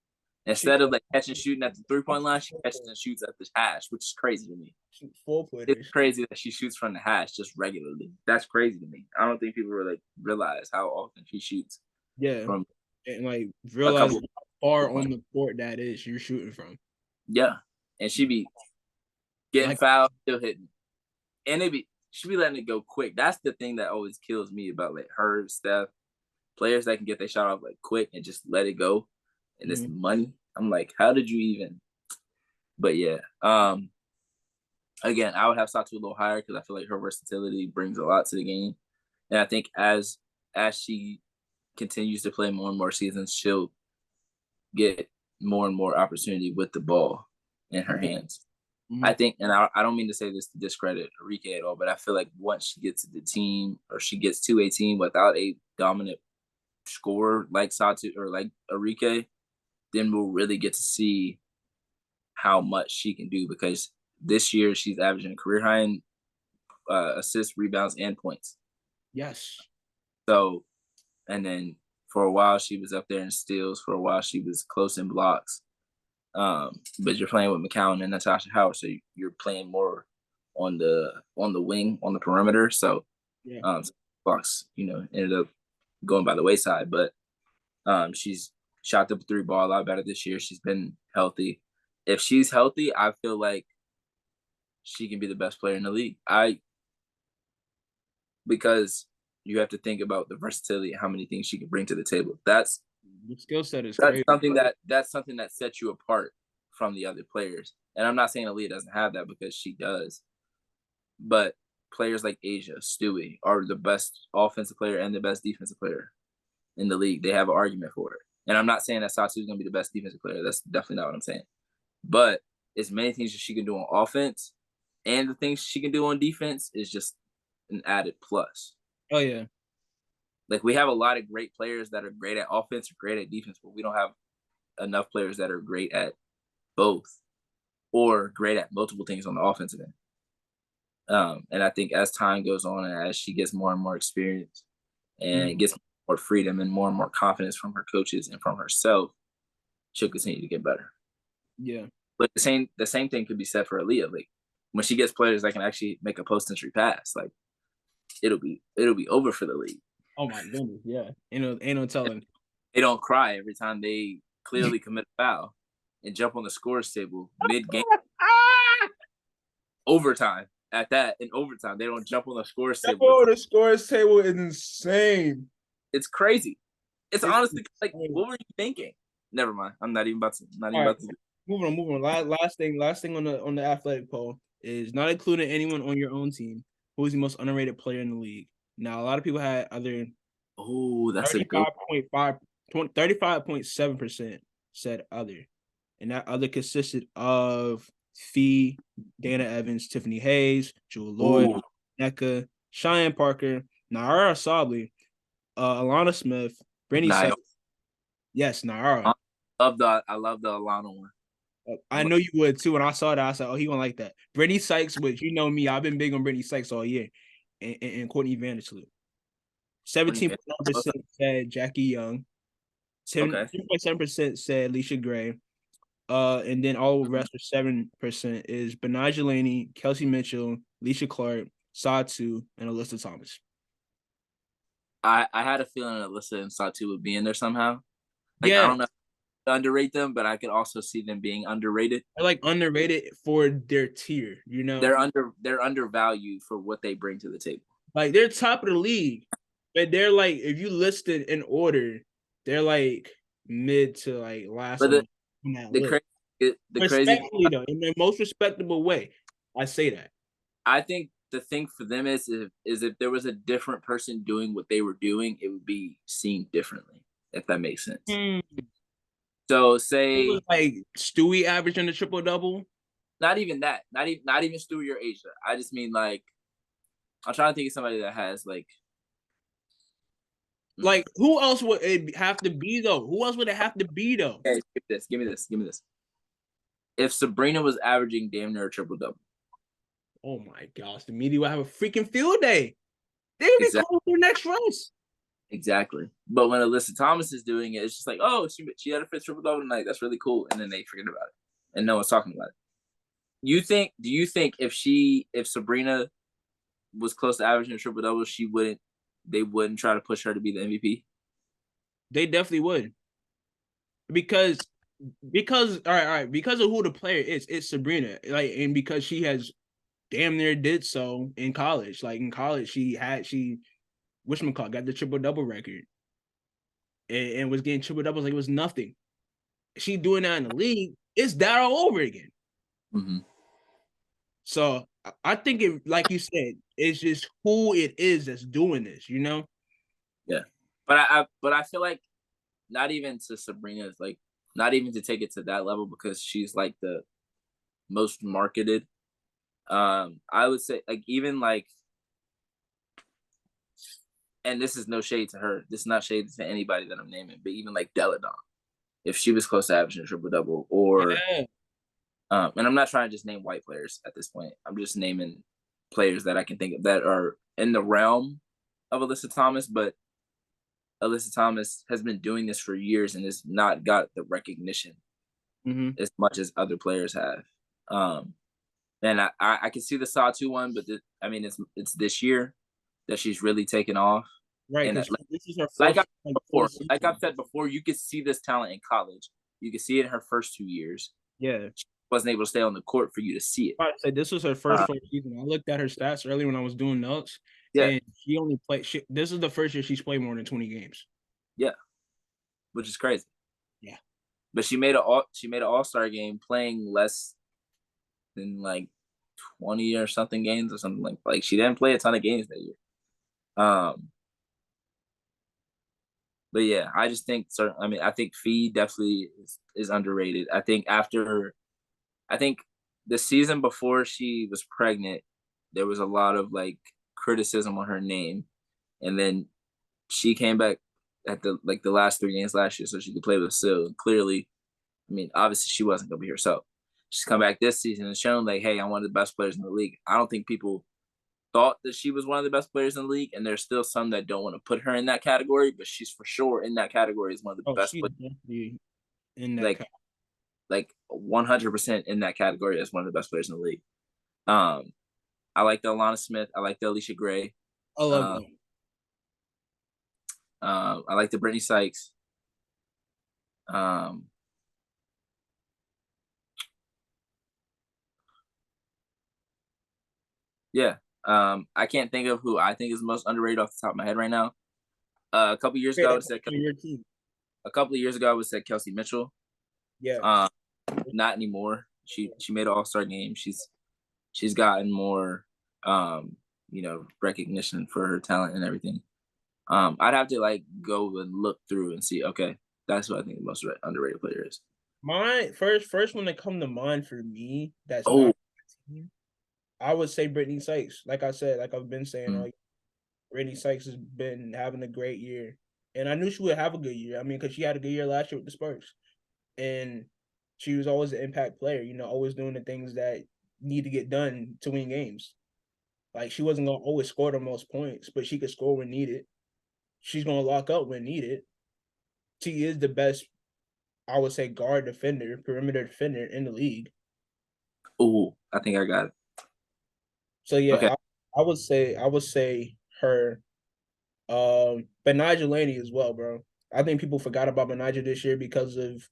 instead of like catching shooting at the 3-point line, she catches and shoots at the hash, which is crazy to me. It's crazy that she shoots from the hash just regularly. That's crazy to me. I don't think people really realize how often she shoots. Yeah, from and like realize how far on the court that is you're shooting from. Yeah, and she be getting fouled, still hitting, and she be letting it go quick. That's the thing that always kills me about like her, Steph, players that can get their shot off like quick and just let it go. And it's money. I'm like, how did you even? But yeah, again, I would have Satu a little higher because I feel like her versatility brings a lot to the game, and I think as she continues to play more and more seasons, she'll get more and more opportunity with the ball in her hands. I think, and I don't mean to say this to discredit Arike at all, but I feel like once she gets to the team or she gets to a team without a dominant scorer like Satu or like Arike, then we'll really get to see how much she can do because this year she's averaging career high in assists, rebounds, and points. Yes. So, and then for a while she was up there in steals. For a while she was close in blocks. But you're playing with McCowan and Natasha Howard, so you're playing more on the wing, on the perimeter. So, blocks, ended up going by the wayside. But she's shot the 3 ball a lot better this year. She's been healthy. If she's healthy, I feel like she can be the best player in the league. Because you have to think about the versatility and how many things she can bring to the table. That's the skill set is crazy. That's something that sets you apart from the other players. And I'm not saying Aaliyah doesn't have that because she does. But players like Asia, Stewie are the best offensive player and the best defensive player in the league. They have an argument for it. And I'm not saying that Satu is going to be the best defensive player. That's definitely not what I'm saying. But as many things that she can do on offense and the things she can do on defense is just an added plus. Oh, yeah. Like, we have a lot of great players that are great at offense or great at defense, but we don't have enough players that are great at both or great at multiple things on the offensive end. And I think as time goes on and as she gets more and more experience and gets more freedom and more confidence from her coaches and from herself, she'll continue to get better. Yeah. But the same thing could be said for Aaliyah. Like, when she gets players that can actually make a post-entry pass, like, it'll be over for the league. Oh my goodness, yeah. Ain't no telling. They don't cry every time they clearly commit a foul and jump on the scores table mid-game. Overtime. At that, in overtime, they don't jump on the scores table. Oh, the scores table is insane. It's crazy. It's honestly like, what were you thinking? Never mind. I'm not even about to. Moving on. Last thing on the athletic poll is not including anyone on your own team. who is the most underrated player in the league. Now, a lot of people had other Oh, that's a good 35.7% said other. And that other consisted of Fee, Dana Evans, Tiffany Hayes, Jewel Lloyd, one. NECA, Cheyenne Parker, Naara Sabli, Alana Smith, Brittany Nice. Sykes. Yes, Naara. I love the Alana one. I know you would too. When I saw that, I said, "Oh, he won't like that." Brittany Sykes, which you know me, I've been big on Brittany Sykes all year, and Courtney Vandersloo. 17.9% said Jackie Young. Okay. 10.7% said Alicia Gray. And then all the rest of 7% is Benaja Laney, Kelsey Mitchell, Leisha Clark, Satu, and Alyssa Thomas. I had a feeling Alyssa and Satu would be in there somehow. Like, Yeah, I don't know if I underrate them, but I could also see them being underrated. they're like underrated for their tier, you know? They're undervalued for what they bring to the table. Like they're top of the league, but they're like, if you listed in order, they're like mid to like last But on that list. the crazy thing, Respectfully though, in the most respectable way, I say that. I think the thing for them is if there was a different person doing what they were doing, it would be seen differently, if that makes sense. So It say was like Stewie averaging a triple double. not even that, not even Stewie or Asia. I just mean like I'm trying to think of somebody that has like who else would it have to be though? Who else would it have to be though? Okay, give me this. If Sabrina was averaging damn near a triple double. Oh my gosh, the media would have a freaking field day. They would be calling for next race. Exactly. But when Alyssa Thomas is doing it, it's just like, oh, she had a fifth triple double tonight. That's really cool. And then they forget about it. And no one's talking about it. Do you think if Sabrina was close to averaging a triple double, they wouldn't try to push her to be the MVP? They definitely would. Because all right, because of who the player is, it's Sabrina. Like, and because she has damn near did so in college. Like in college, she whatchamacallit, got the triple double record. And was getting triple doubles like it was nothing. She doing that in the league, it's that all over again. Mm-hmm. So I think it, like you said, it's just who it is that's doing this, you know? Yeah. But I feel like not even to Sabrina's, like not even to take it to that level because she's like the most marketed. I would say like even like, and this is no shade to her. This is not shade to anybody that I'm naming, but even like Deladon, if she was close to averaging a triple double, or and I'm not trying to just name white players at this point. I'm just naming players that I can think of that are in the realm of Alyssa Thomas, but Alyssa Thomas has been doing this for years and has not got the recognition as much as other players have. And I can see the Satu one, but I mean it's this year that she's really taken off. Right, and this is her first. Like I've said before, you could see this talent in college. You could see it in her first 2 years. Yeah, she wasn't able to stay on the court for you to see it. I said this was her first full season. I looked at her stats earlier when I was doing notes. Yeah, and she only played. This is the first year she's played more than 20 games. Yeah, which is crazy. Yeah, but she made an all-star game playing less than like 20 or something games or something like she didn't play a ton of games that year. But yeah, I just think I think Fee definitely is underrated. I think the season before she was pregnant, there was a lot of like criticism on her name, and then she came back at the last 3 games last year so she could play with Sil. And clearly, I mean, obviously she wasn't gonna be herself. She's come back this season and shown like, hey, I'm one of the best players in the league. I don't think people thought that she was one of the best players in the league, and there's still some that don't want to put her in that category, but she's for sure in that category as one of the best players. Definitely in that like 100% in that category as one of the best players in the league. I like the Alana Smith. I like the Alicia Gray. I love them. I like the Brittany Sykes. Yeah. I can't think of who I think is the most underrated off the top of my head right now. A couple years ago, I would have said Kelsey Mitchell. Yeah. Not anymore. She made an all-star game. She's gotten more recognition for her talent and everything. I'd have to like go and look through and see. Okay, that's what I think the most underrated player is. My first one that come to mind for me that's Oh, not I would say Brittany Sykes. Like I said, like I've been saying, like Brittany Sykes has been having a great year, and I knew she would have a good year. I mean, because she had a good year last year with the Spurs, and she was always an impact player. Always doing the things that need to get done to win games. Like she wasn't gonna always score the most points, but she could score when needed. She's gonna lock up when needed. She is the best, I would say, guard defender, perimeter defender in the league. oh, I think I got it. So yeah, Okay. I would say her. But Nigel Laney as well, bro. I think people forgot about Nigel this year because of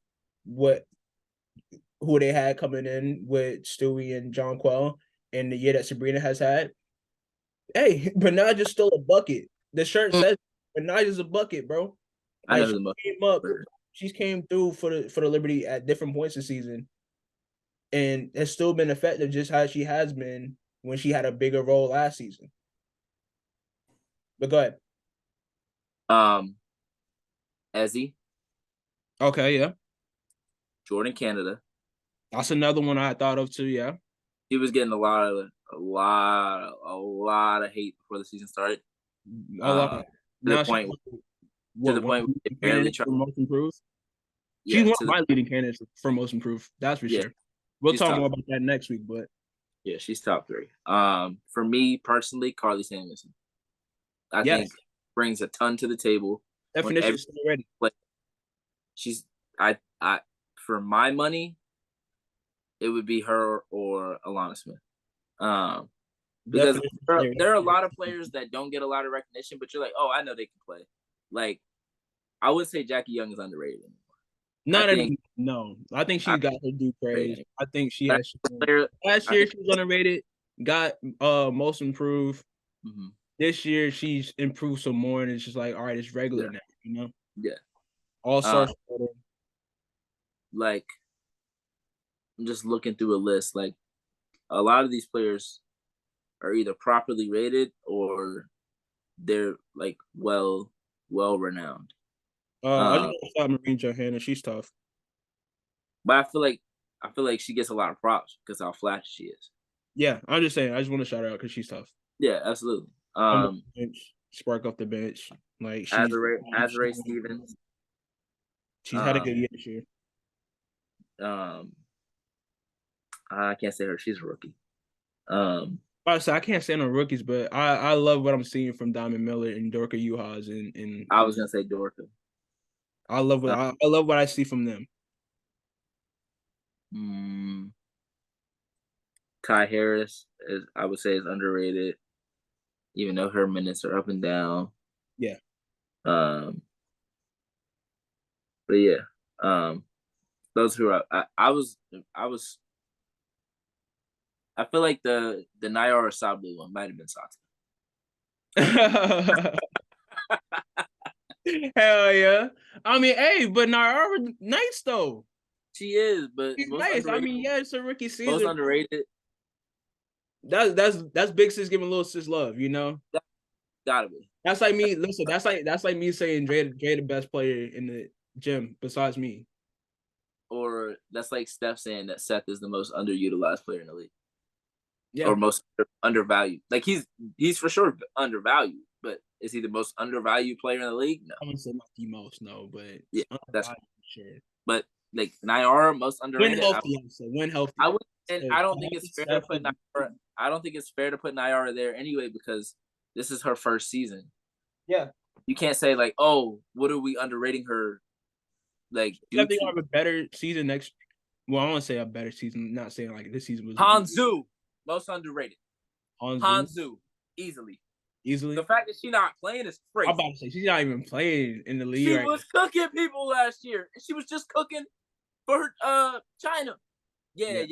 who they had coming in with Stewie and John Quell, and the year that Sabrina has had. Hey, Benaja's still a bucket. The shirt says Benaja's a bucket, bro. I Like know she the most. came up, she came through for the Liberty at different points this season, and has still been effective just how she has been when she had a bigger role last season. But go ahead. Ezzy. Okay, yeah. Jordan Canada. That's another one I thought of too, yeah. He was getting a lot of hate before the season started. A lot. To Now the point what, where they barely tried. for most improved? Yeah, She's one of my leading candidates for most improved. That's for sure. We'll talk more about that next week, but yeah, she's top 3. For me personally, Carly Samuelson. I think brings a ton to the table. Definition already. She's for my money, it would be her or Alana Smith. Because there are a lot of players that don't get a lot of recognition, but you're like, oh, I know they can play. Like, I would say Jackie Young is underrated. No. I think she got her due praise. I think she has. Last year she was underrated. Got most improved. Mm-hmm. This year she's improved some more, and it's just like, all right, it's regular now. Yeah. All-star. Like, I'm just looking through a list. Like, a lot of these players are either properly rated or they're like well renowned. I just thought Marine Johanna, she's tough. But I feel like she gets a lot of props because how flashy she is. Yeah, I'm just saying. I just want to shout her out because she's tough. Yeah, absolutely. Spark off the bench, like she's Azrae Stevens. She's had a good year this year. I can't say her. She's a rookie. I can't say no rookies, but I love what I'm seeing from Diamond Miller and Dorka Juhas and I was gonna say Dorka. I love what I see from them. Kai Harris I would say is underrated, even though her minutes are up and down. Yeah. But yeah. Those who are I feel like the Nyara Sablu one might have been Sata. Hell yeah. I mean, hey, but Nyara nice though. She is, but she's nice. I mean, yeah, it's a rookie season. Most underrated. That's Big Sis giving little sis love, Gotta be. That's like me. Listen, that's like me saying Dre the best player in the gym besides me. Or that's like Steph saying that Seth is the most underutilized player in the league. Yeah. Or most undervalued. Like he's for sure undervalued, but is he the most undervalued player in the league? No. I wouldn't say not the most, no, but yeah, that's sure. But like Nyara, most underrated. When healthy. I don't think it's fair to put Nyara. I don't think it's fair to put Nyara there anyway because this is her first season. Yeah. You can't say like, oh, what are we underrating her? Like, I think I'll have a better season next. Well, I want to say a better season. Not saying like this season was. Hanzu, most underrated. Hanzu, easily. The fact that she's not playing is crazy. I'm about to say she's not even playing in the league. She was cooking people last year. She was just cooking for China. Yeah.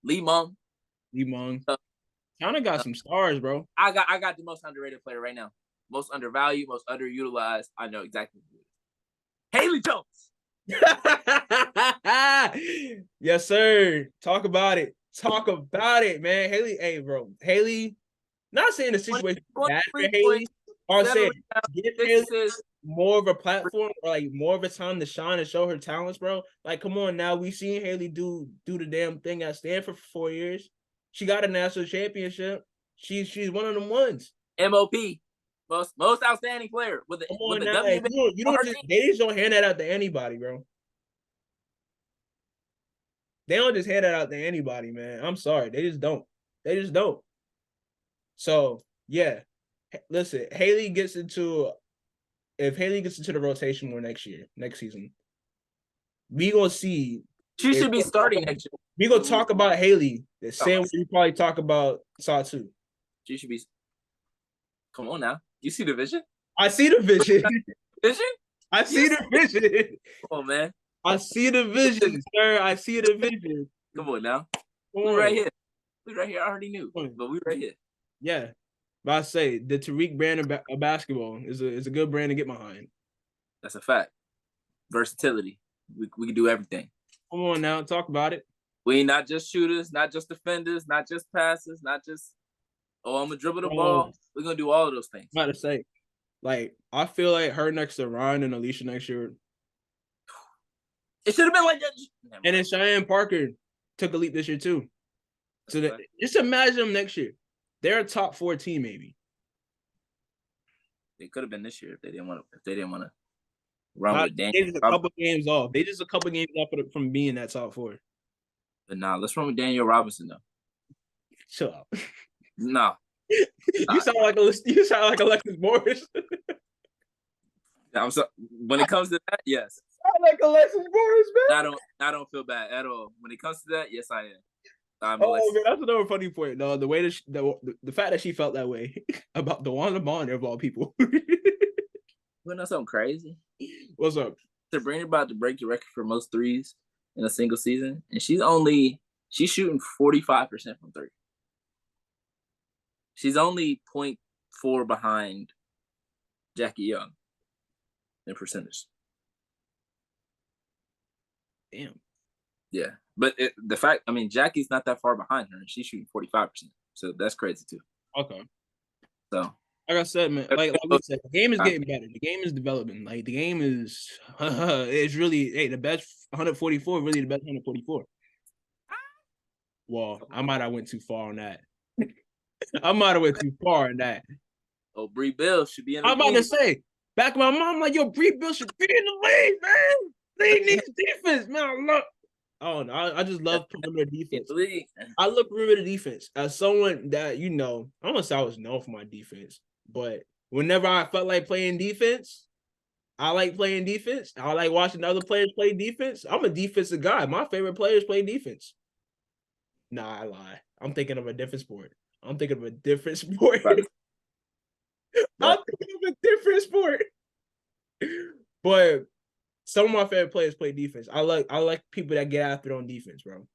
Lee Meng. China got some stars, bro. I got the most underrated player right now. Most undervalued, most underutilized. I know exactly who it is. Haley Jones. Yes, sir. Talk about it, man. Haley, hey, bro. Haley Not saying the situation is bad for 23 Haley. points, I'm 7 saying rebounds, give 6 Haley assists. more of a platform or like more of a time to shine and show her talents, bro. Like, come on now. We seen Haley do the damn thing at Stanford for 4 years. She got a national championship. She's one of them ones. MOP, most outstanding player with Come the on now. WNBA You on don't her just team. they just don't hand that out to anybody, bro. They don't just hand that out to anybody, man. I'm sorry. They just don't. They just don't. So yeah. Listen, if Haley gets into the rotation more next season, we gonna see. She should be starting next year. We gonna talk about Haley the same way we probably talk about Satu. She should be. Come on now. You see the vision? I see the vision. Vision? I see the vision. Come on, man. I see the vision, sir. I see the vision. Come on now. Come We on. right here. We right here. I already knew, but we right here. Yeah. But I say the Tariq brand of basketball is a good brand to get behind. That's a fact. Versatility. We can do everything. Come on now, talk about it. We ain't not just shooters, not just defenders, not just passers, not just I'm gonna dribble the ball. We're gonna do all of those things. I'm about to say, like, I feel like her next to Ryan and Alicia next year. It should have been like that. And then Cheyenne Parker took a leap this year too. So just imagine them next year. They're a top 4 team, maybe. They could have been this year if they didn't want to run with Daniel. They just a couple games off. They just a couple games off from being that top 4. But nah, let's run with Daniel Robinson though. Chill out. Nah. You sound like Alexis Morris. When it comes to that, yes. Sound like Alexis Morris, man. I don't feel bad at all. When it comes to that, yes, I am. Man, that's another funny point. No, the way that the fact that she felt that way about DeWanda Bonner of all people. You know something crazy? What's up? Sabrina about to break the record for most threes in a single season, and she's shooting 45% from 3. She's only 0.4 behind Jackie Young in percentage. Damn. Yeah, but Jackie's not that far behind her, and she's shooting 45%. So that's crazy too. Okay. So, like I said, man, like we said, the game is getting better. The game is developing. Like the game is, it's really the best 144. Really, the best 144. Well, I might have went too far on that. Oh, Bree Bill should be in the I'm about to say, back to my mom, like, yo, Bree Bill should be in the league, man. They need defense, man. I just love perimeter defense. I love perimeter defense as someone that, I don't want to say I was known for my defense, but whenever I felt like playing defense, I like playing defense. I like watching other players play defense. I'm a defensive guy. My favorite players play defense. Nah, I lie. I'm thinking of a different sport. I'm thinking of a different sport. But some of my favorite players play defense. I like people that get after it on defense, bro.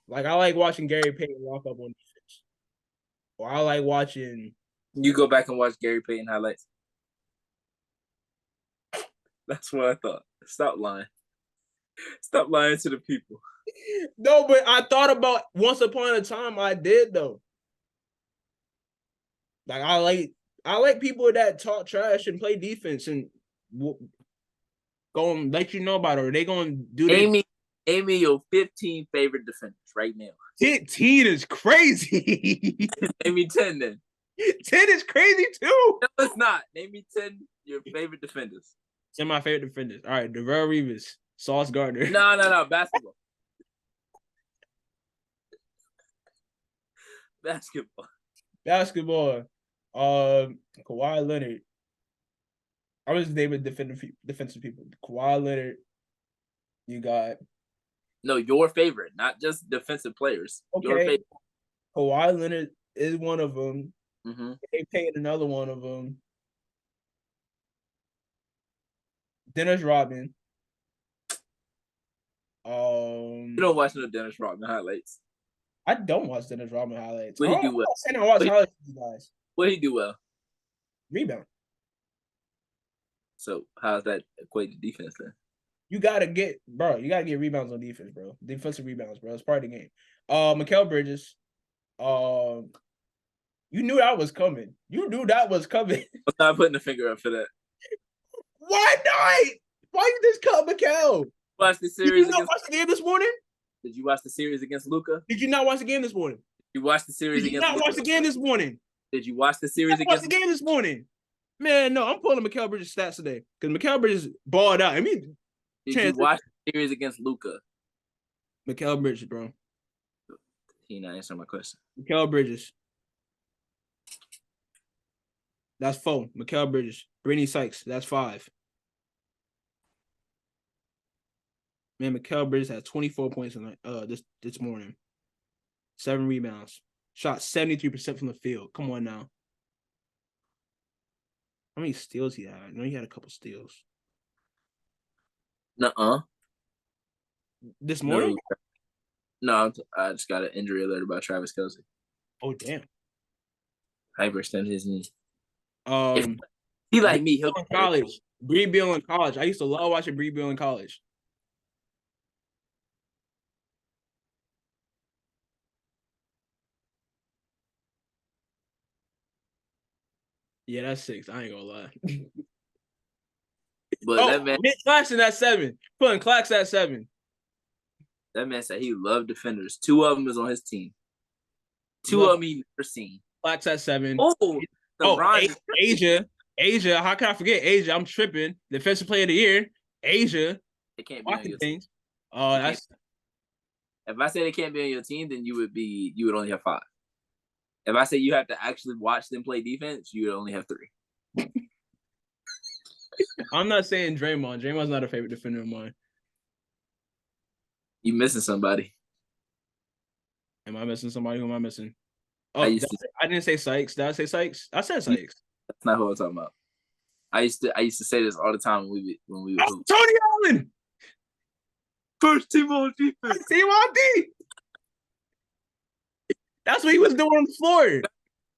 Like, I like watching Gary Payton walk up on defense. Or I like watching... You go back and watch Gary Payton highlights. That's what I thought. Stop lying. Stop lying to the people. No, but I thought about once upon a time I did, though. Like, I like people that talk trash and play defense and go and let you know about it. Or they going to do that. Amy, your 15 favorite defenders right now. 15 is crazy. Name me 10 then. 10 is crazy too. No, it's not. Name me 10 your favorite defenders. 10 my favorite defenders. All right, Darrell Reeves, Sauce Gardner. No. Basketball. Basketball. Kawhi Leonard. I was just naming defensive people. Kawhi Leonard. You got... No, your favorite, not just defensive players. Okay. Your favorite. Kawhi Leonard is one of them. Mm-hmm. They paid another one of them. Dennis Rodman. You don't watch no Dennis Rodman highlights. I don't watch Dennis Rodman highlights. What he do well? I'm not saying I watch highlights of you guys. What he do well? Rebound. So how's that equate to defense then? You gotta get rebounds on defense, bro. Defensive rebounds, bro. It's part of the game. Mikal Bridges. You knew that was coming. You knew that was coming. I'm not putting the finger up for that. Why not? Why you just cut Mikal? Watch the Did series you not against. watch the game this morning? Did you watch the series against Luka? Did you not watch the game this morning? You watched the series Did you against not Luka? watch the game this morning? Did you watch the I series watched against the game this morning. Man, no, I'm pulling Mikal Bridges stats today because Mikal Bridges balled out. I mean, Did you watch the series against Luka? Mikal Bridges, bro. He not answering my question. Mikal Bridges. That's 4. Mikal Bridges. Brittany Sykes. That's 5. Man, Mikal Bridges had 24 points in this morning. 7 rebounds. Shot 73% from the field. Come on now. How many steals he had? I know he had a couple steals. Nuh-uh. This morning? No, I just got an injury alert about Travis Kelce. Oh, damn. Hyperextended his knee. He like me. He'll in college. Bree Beal in college. I used to love watching Bree Beal in college. Yeah, that's 6. I ain't gonna lie. But that man, Claxton at 7. Putting Clax at 7. That man said he loved defenders. 2 of them is on his team. 2 of them he never seen. Clax at 7. Asia. How can I forget Asia? I'm tripping. Defensive player of the year. Asia. It can't be on your team. Oh, that's. If I said it can't be on your team, then you would only have 5. If I say you have to actually watch them play defense, you would only have 3. I'm not saying Draymond. Draymond's not a favorite defender of mine. You missing somebody. Am I missing somebody? Who am I missing? Oh, I didn't say Sykes. Did I say Sykes? I said Sykes. That's not who I'm talking about. I used to say this all the time when we were hoop. Tony Allen. First team on defense. Team on D. That's what he was doing on the floor.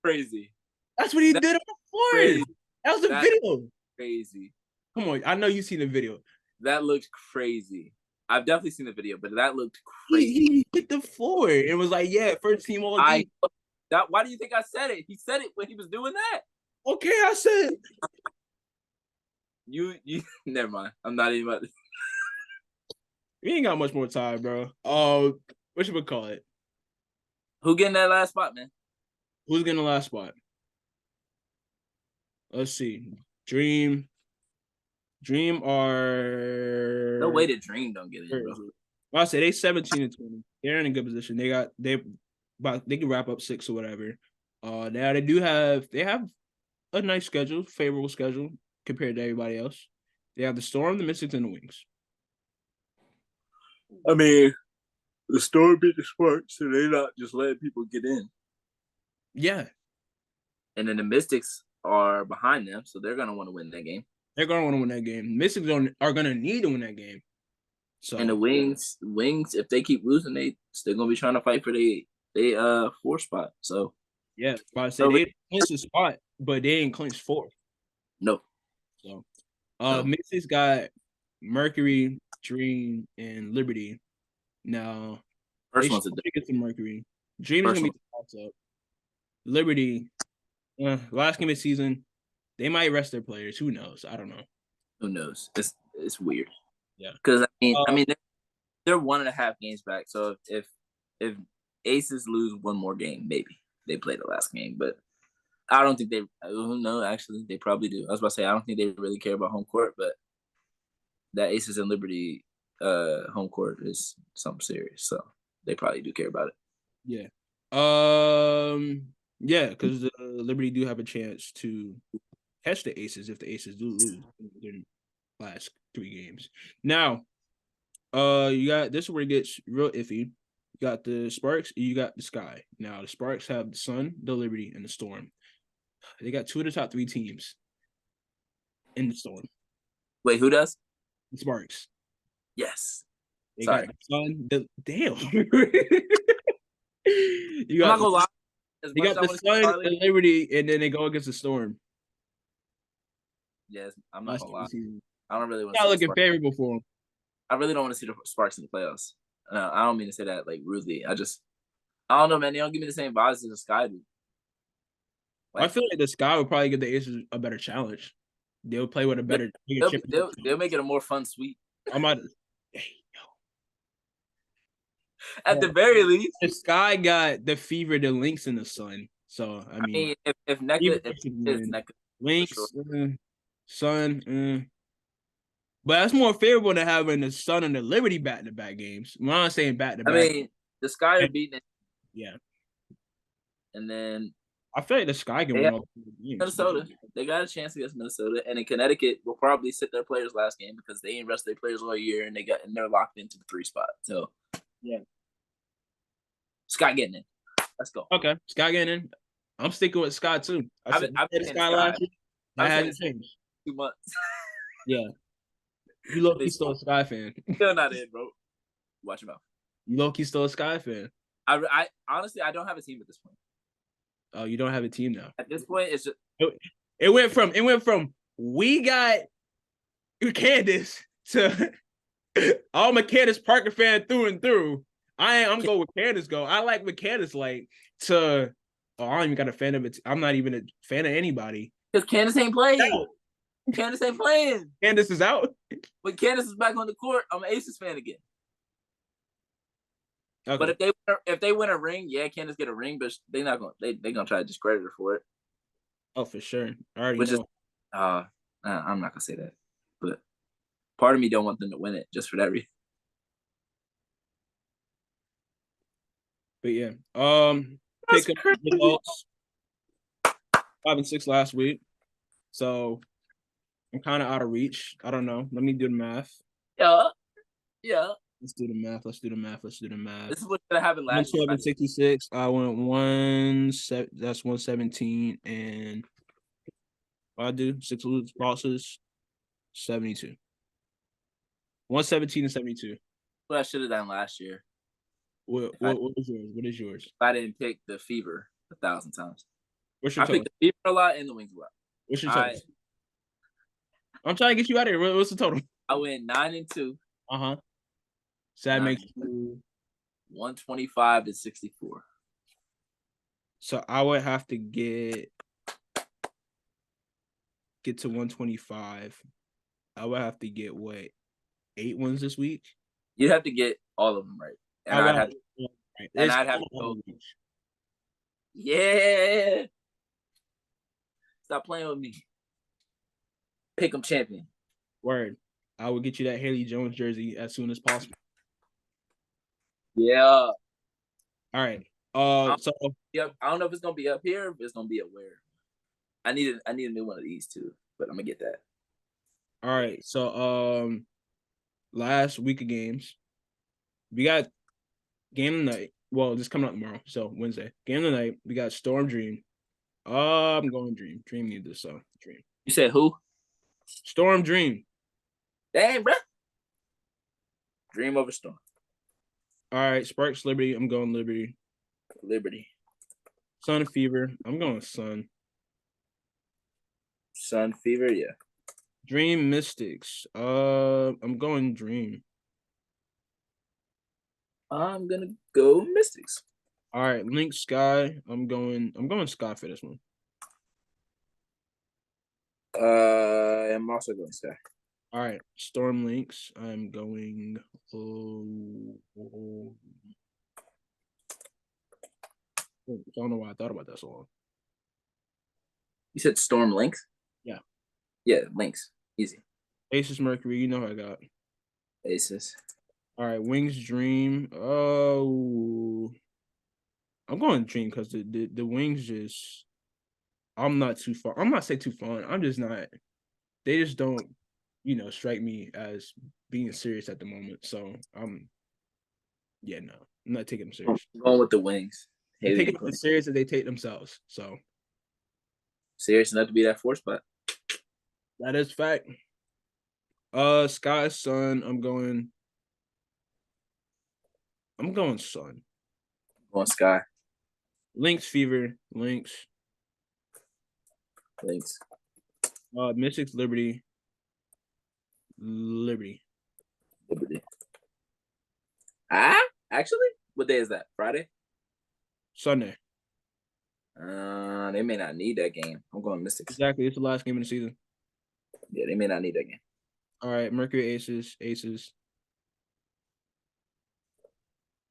Crazy. That's what he did on the floor. Crazy. That was the video. Crazy. Come on, I know you've seen the video. That looked crazy. I've definitely seen the video, but that looked crazy. He hit the floor and was like, "Yeah, first team all D." Why do you think I said it? He said it when he was doing that. Okay, I said. You never mind. I'm not even about to. We ain't got much more time, bro. What should we call it? Who getting that last spot, man? Who's getting the last spot? Let's see. Dream are no way to Dream don't get in, bro. I say they 17 and 20. They're in a good position. They can wrap up 6 or whatever. Now they have a nice schedule, favorable schedule compared to everybody else. They have the Storm, the Mystics, and the Wings. I mean, the Storm beat the Sparks, so they're not just letting people get in. Yeah. And then the Mystics are behind them, so they're gonna want to win that game. They're gonna want to win that game. Mystics are gonna need to win that game. So and the Wings, if they keep losing, they still gonna be trying to fight for the 4th spot. So yeah, but I said they clinched the spot, but they ain't clinched 4th. No. So Mystics got Mercury, Dream, and Liberty. Now first one's a get to Mercury. Dream is gonna be the toss up. Liberty, last game of the season, they might rest their players. Who knows? I don't know. Who knows? It's weird. Yeah. Because I mean, they're 1.5 games back. So if Aces lose one more game, maybe they play the last game. But I don't think they. Who knows? Actually, they probably do. I was about to say I don't think they really care about home court, but that Aces and Liberty home court is something serious. So they probably do care about it. Yeah. Yeah, because the Liberty do have a chance to catch the Aces if the Aces do lose in their last 3 games. Now, you got this is where it gets real iffy. You got the Sparks, and you got the Sky. Now, the Sparks have the Sun, the Liberty, and the Storm. They got 2 of the top 3 teams in the Storm. Wait, who does? The Sparks. Yes. They got the Sun. Damn. I'm not gonna lie. You got the Sun, the Liberty, and then they go against the Storm. Yes, I'm not gonna lie. I don't really want to. Not looking favorable for them. I really don't want to see the Sparks in the playoffs. I don't mean to say that like rudely. I don't know, man. They don't give me the same vibes as the Sky do. I feel like the Sky would probably give the Aces a better challenge. They'll play with a better chip. They'll make it a more fun sweep. I'm about to, At the very least, the Sky got the Fever, the Lynx, and the Sun. So I mean, if NECA is NECA Lynx, sure. Sun, but that's more favorable than having the Sun and the Liberty back-to-back games. I'm not saying back-to-back. I mean, the Sky are beating it. Yeah. And then I feel like the Sky can win all the games. Minnesota. They got a chance against Minnesota. And in Connecticut will probably sit their players last game because they ain't rest their players all year and they're locked into the 3 spot. So yeah. Sky getting in. Let's go. Okay. Sky getting in. I'm sticking with Sky too. I've been Sky last year. That hasn't changed. 2 months. Yeah. You low-key still a Sky fan. Still not in, bro. Watch him out. You low-key still a Sky fan. I honestly I don't have a team at this point. Oh, you don't have a team now. At this point, it's just it went from we got Candace to I'm a Candace Parker fan through and through. I'm going with Candace go. I like what Candace like to I don't even got a fan of it. I'm not even a fan of anybody. Because Candace ain't playing. Candace ain't playing. Candace is out. When Candace is back on the court, I'm an Aces fan again. Okay. But if they win a ring, yeah, Candace get a ring, but they're not gonna gonna try to discredit her for it. Oh, for sure. I already know. I'm not gonna say that, but part of me don't want them to win it just for that reason. But yeah, pick up results 5-6 last week, so I'm kind of out of reach. I don't know. Let me do the math. Yeah. Let's do the math. Let's do the math. This is what's gonna happen last year. 166. I went that's 117, and what I do 6 losses, 72. 117 and 72. What I should have done last year. What is yours? What is yours? If I didn't pick the Fever 1,000 times. What's your total? I picked the Fever a lot and the Wings a lot. What's your total? I'm trying to get you out of here. What's the total? I went 9-2. So that makes you 125 to 64. So I would have to get to 125. I would have to get 8 wins this week. You'd have to get all of them right. And I'd have to go. Yeah. Stop playing with me. Pick 'em champion. Word. I will get you that Haley Jones jersey as soon as possible. Yeah. All right. So yep. I don't know if it's gonna be up here, but it's gonna be up where. I need a new one of these too, but I'm gonna get that. All right. So last week of games, we got game of the night. Well, this coming up tomorrow, so Wednesday. Game of the night. We got Storm Dream. I'm going Dream. Dream need this, so Dream. You said who? Storm Dream. Dang, bro. Dream over Storm. All right, Sparks Liberty. I'm going Liberty. Liberty. Sun Fever. I'm going Sun. Sun Fever, yeah. Dream Mystics. I'm going Dream. I'm gonna go Mystics. All right, Link Sky. I'm going Sky for this one. I'm also going Sky. All right, Storm Lynx. I'm going. I don't know why I thought about that so long. You said Storm Lynx? Yeah. Yeah, Lynx. Easy. Aces Mercury. You know how I got. Aces. All right, Wings Dream. Oh, I'm going Dream because the Wings just. I'm not too far. I'm not saying too fun. I'm just not. They just don't, strike me as being serious at the moment. So no, I'm not taking them serious. I'm going with the Wings. They take it as serious as they take themselves. So serious enough to be that 4 spot. That is fact. Sky Sun. I'm going Sun. Going Sky. Lynx Fever. Lynx. Mystics Liberty. Actually, what day is that? Friday? Sunday. They may not need that game. I'm going Mystics. Exactly. It's the last game of the season. Yeah, they may not need that game. All right, Mercury Aces.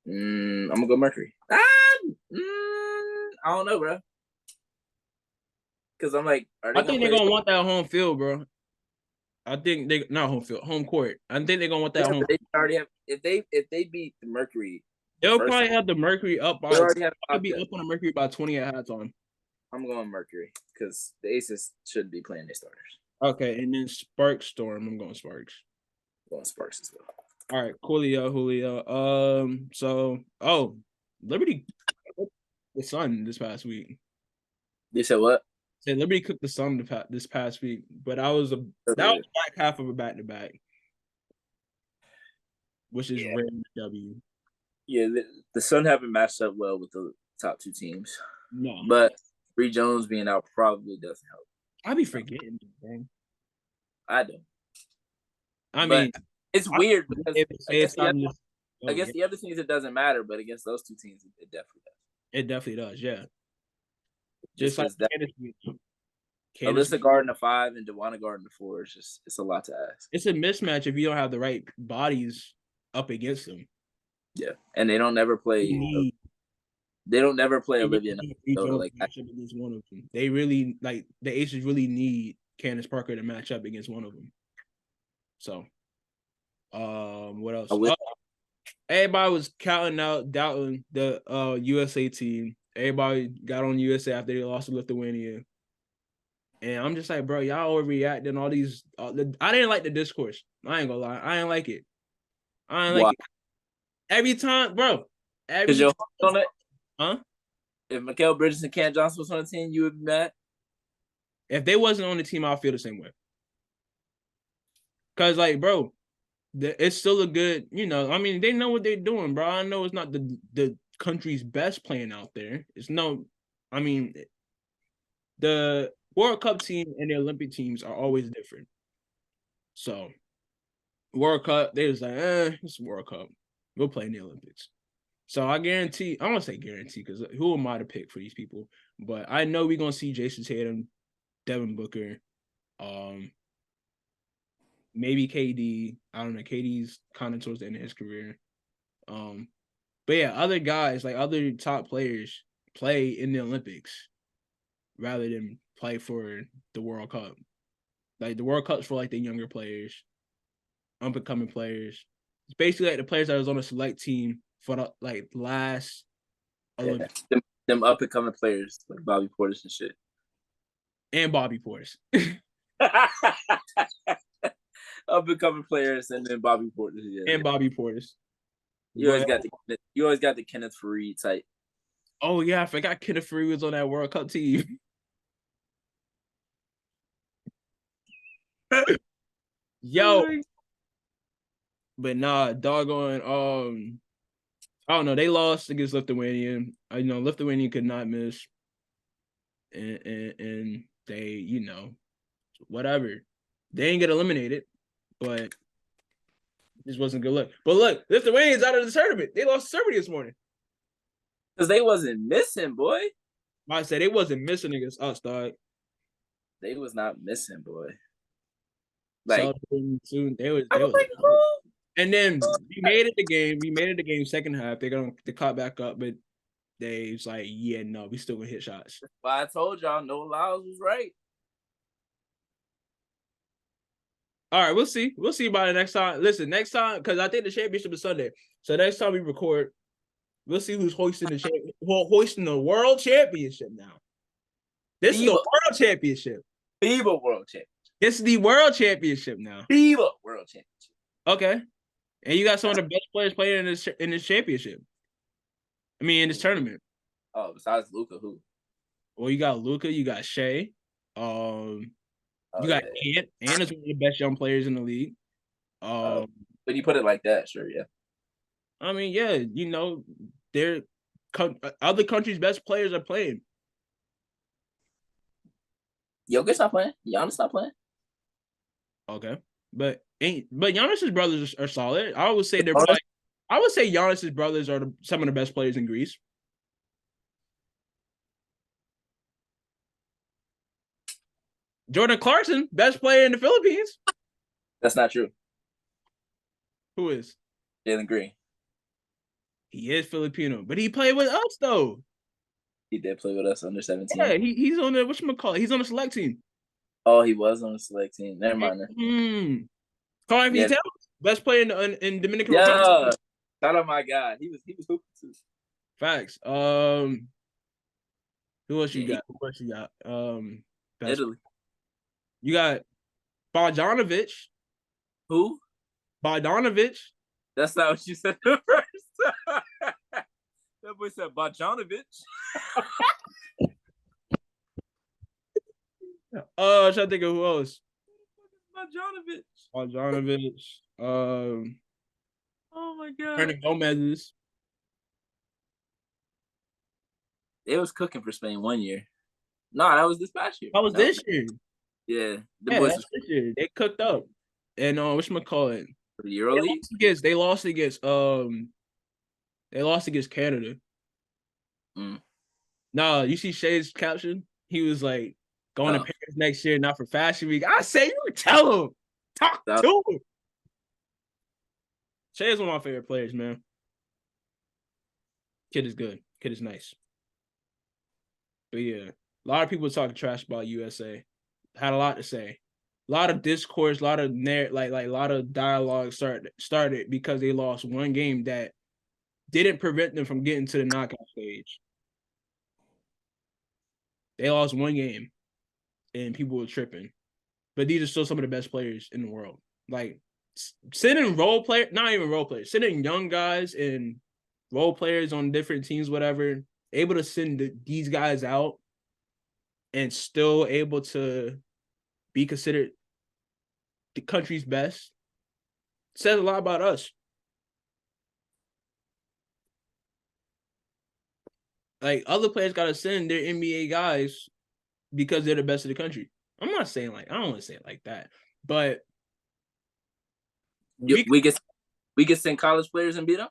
I'm gonna go Mercury. I don't know, bro. Because I'm like, I think they're gonna want that home field, bro. I think they not home field, home court. I think they're gonna want that home. They already have. If they beat the Mercury, they'll probably have the Mercury up by. Could be up on the Mercury by 20 at halftime. I'm going Mercury because the Aces shouldn't be playing their starters. Okay, and then Sparks Storm. I'm going Sparks. I'm going Sparks as well. All right, Julio. So Liberty the Sun this past week. You said what? Liberty cooked the Sun this past week, but that was back half of a back-to-back, which is rare W. Yeah, the Sun haven't matched up well with the top two teams. No, but Bree Jones being out probably doesn't help. I be forgetting, man. I do. I mean, it's weird because against the other teams it doesn't matter, but against those two teams it definitely does. It definitely does, yeah. Just like Alyssa guarding a 5 and DeWanna guarding a 4 is it's a lot to ask. It's a mismatch if you don't have the right bodies up against them. Yeah, and they don't never play. They don't never play Olivia like that. Against one of them. They really the Aces really need Candace Parker to match up against one of them. So, what else? Everybody was doubting the USA team. Everybody got on USA after they lost to Lithuania. And I'm just like, bro, y'all overreacting all these. I didn't like the discourse. I ain't gonna lie. I didn't like it. I didn't like it. Every time, bro. Because you're on it? Huh? If Mikal Bridges and Cam Johnson was on the team, you would be mad? If they wasn't on the team, I'll feel the same way. Because, like, bro, it's still a good, they know what they're doing, bro. I know it's not the country's best playing out there. The World Cup team and the Olympic teams are always different. So, World Cup, they was like, it's World Cup. We'll play in the Olympics. So I don't want to say guarantee because who am I to pick for these people? But I know we're going to see Jason Tatum, Devin Booker, maybe KD. I don't know. KD's kind of towards the end of his career. But yeah, other guys, like other top players, play in the Olympics rather than play for the World Cup. Like the World Cup's for like the younger players, up-and-coming players. It's basically like the players that was on a select team for the last Olympics. Them up-and-coming players like Bobby Portis and shit. And Bobby Portis. Up-and-coming players and then Bobby Portis. Yeah. And Bobby Portis. You always got the Kenneth Faried type. Oh yeah, I forgot Kenneth Faried was on that World Cup team. Yo. But nah, doggone, I don't know. They lost against Lithuania. Lithuania could not miss. And they, whatever. They didn't get eliminated, but this wasn't good luck. But look, Lithuania's out of the tournament. They lost to Serbia this morning. Because they wasn't missing, boy. I said they wasn't missing against us, dog. They was not missing, boy. Like soon they was and then we made it the game second half. They're gonna caught back up, but they was like, yeah, no, we still gonna hit shots. Well, I told y'all no Lyles was right. All right, we'll see. We'll see by the next time. Listen, next time, because I think the championship is Sunday. So next time we record, we'll see who's hoisting the world championship now. This is the world championship. FIBA World Championship. This is the world championship now. FIBA World Championship. Okay. And you got some of the best players playing in this championship. In this tournament. Oh, besides Luka, who? Well, you got Luka, you got Shea. You got Ant. Ant is one of the best young players in the league. But you put it like that, sure, yeah. They're other countries' best players are playing. Jokic's not playing. Giannis not playing. Okay, but Giannis's brothers are solid. I would say Giannis's brothers are some of the best players in Greece. Jordan Clarkson, best player in the Philippines. That's not true. Who is? Jalen Green. He is Filipino, but he played with us though. He did play with us under 17. Yeah, he's on the whatchamacallit. He's on the select team. Oh, he was on the select team. Never mind. Mm-hmm. Carl Yeah. Vital, best player in Dominican Republic. Yeah. Shout out my guy. He was hooping too. Facts. Who else you Yeah, got? Who else you got? Best. Italy. You got Bogdanovic. Who? Bogdanovic. That's not what you said the first time. That boy said Bogdanovic. I'm trying to think of who else. Bogdanovic. Bogdanovic. Oh my god. Hernan Gomez's. It was cooking for Spain one year. No, that was this past year. That was this year. Yeah. The Yeah, boys that's this year. They cooked up. And whatchamacallit? for the EuroLeague. They lost against Canada. Mm. No, you see Shay's caption? He was like, going to Paris next year, not for Fashion Week. I say you tell him. Talk to him. Shay is one of my favorite players, man. Kid is good. Kid is nice. But yeah, a lot of people talking trash about USA. Had a lot to say. A lot of discourse, a lot of a lot of dialogue started because they lost one game that didn't prevent them from getting to the knockout stage. They lost one game, and people were tripping. But these are still some of the best players in the world. Like sending not even role players, sending young guys and role players on different teams, whatever, able to send these guys out and still able to be considered the country's best says a lot about us. Like other players got to send their NBA guys because they're the best of the country. I'm not saying I don't want to say it like that, but we can send college players and beat them.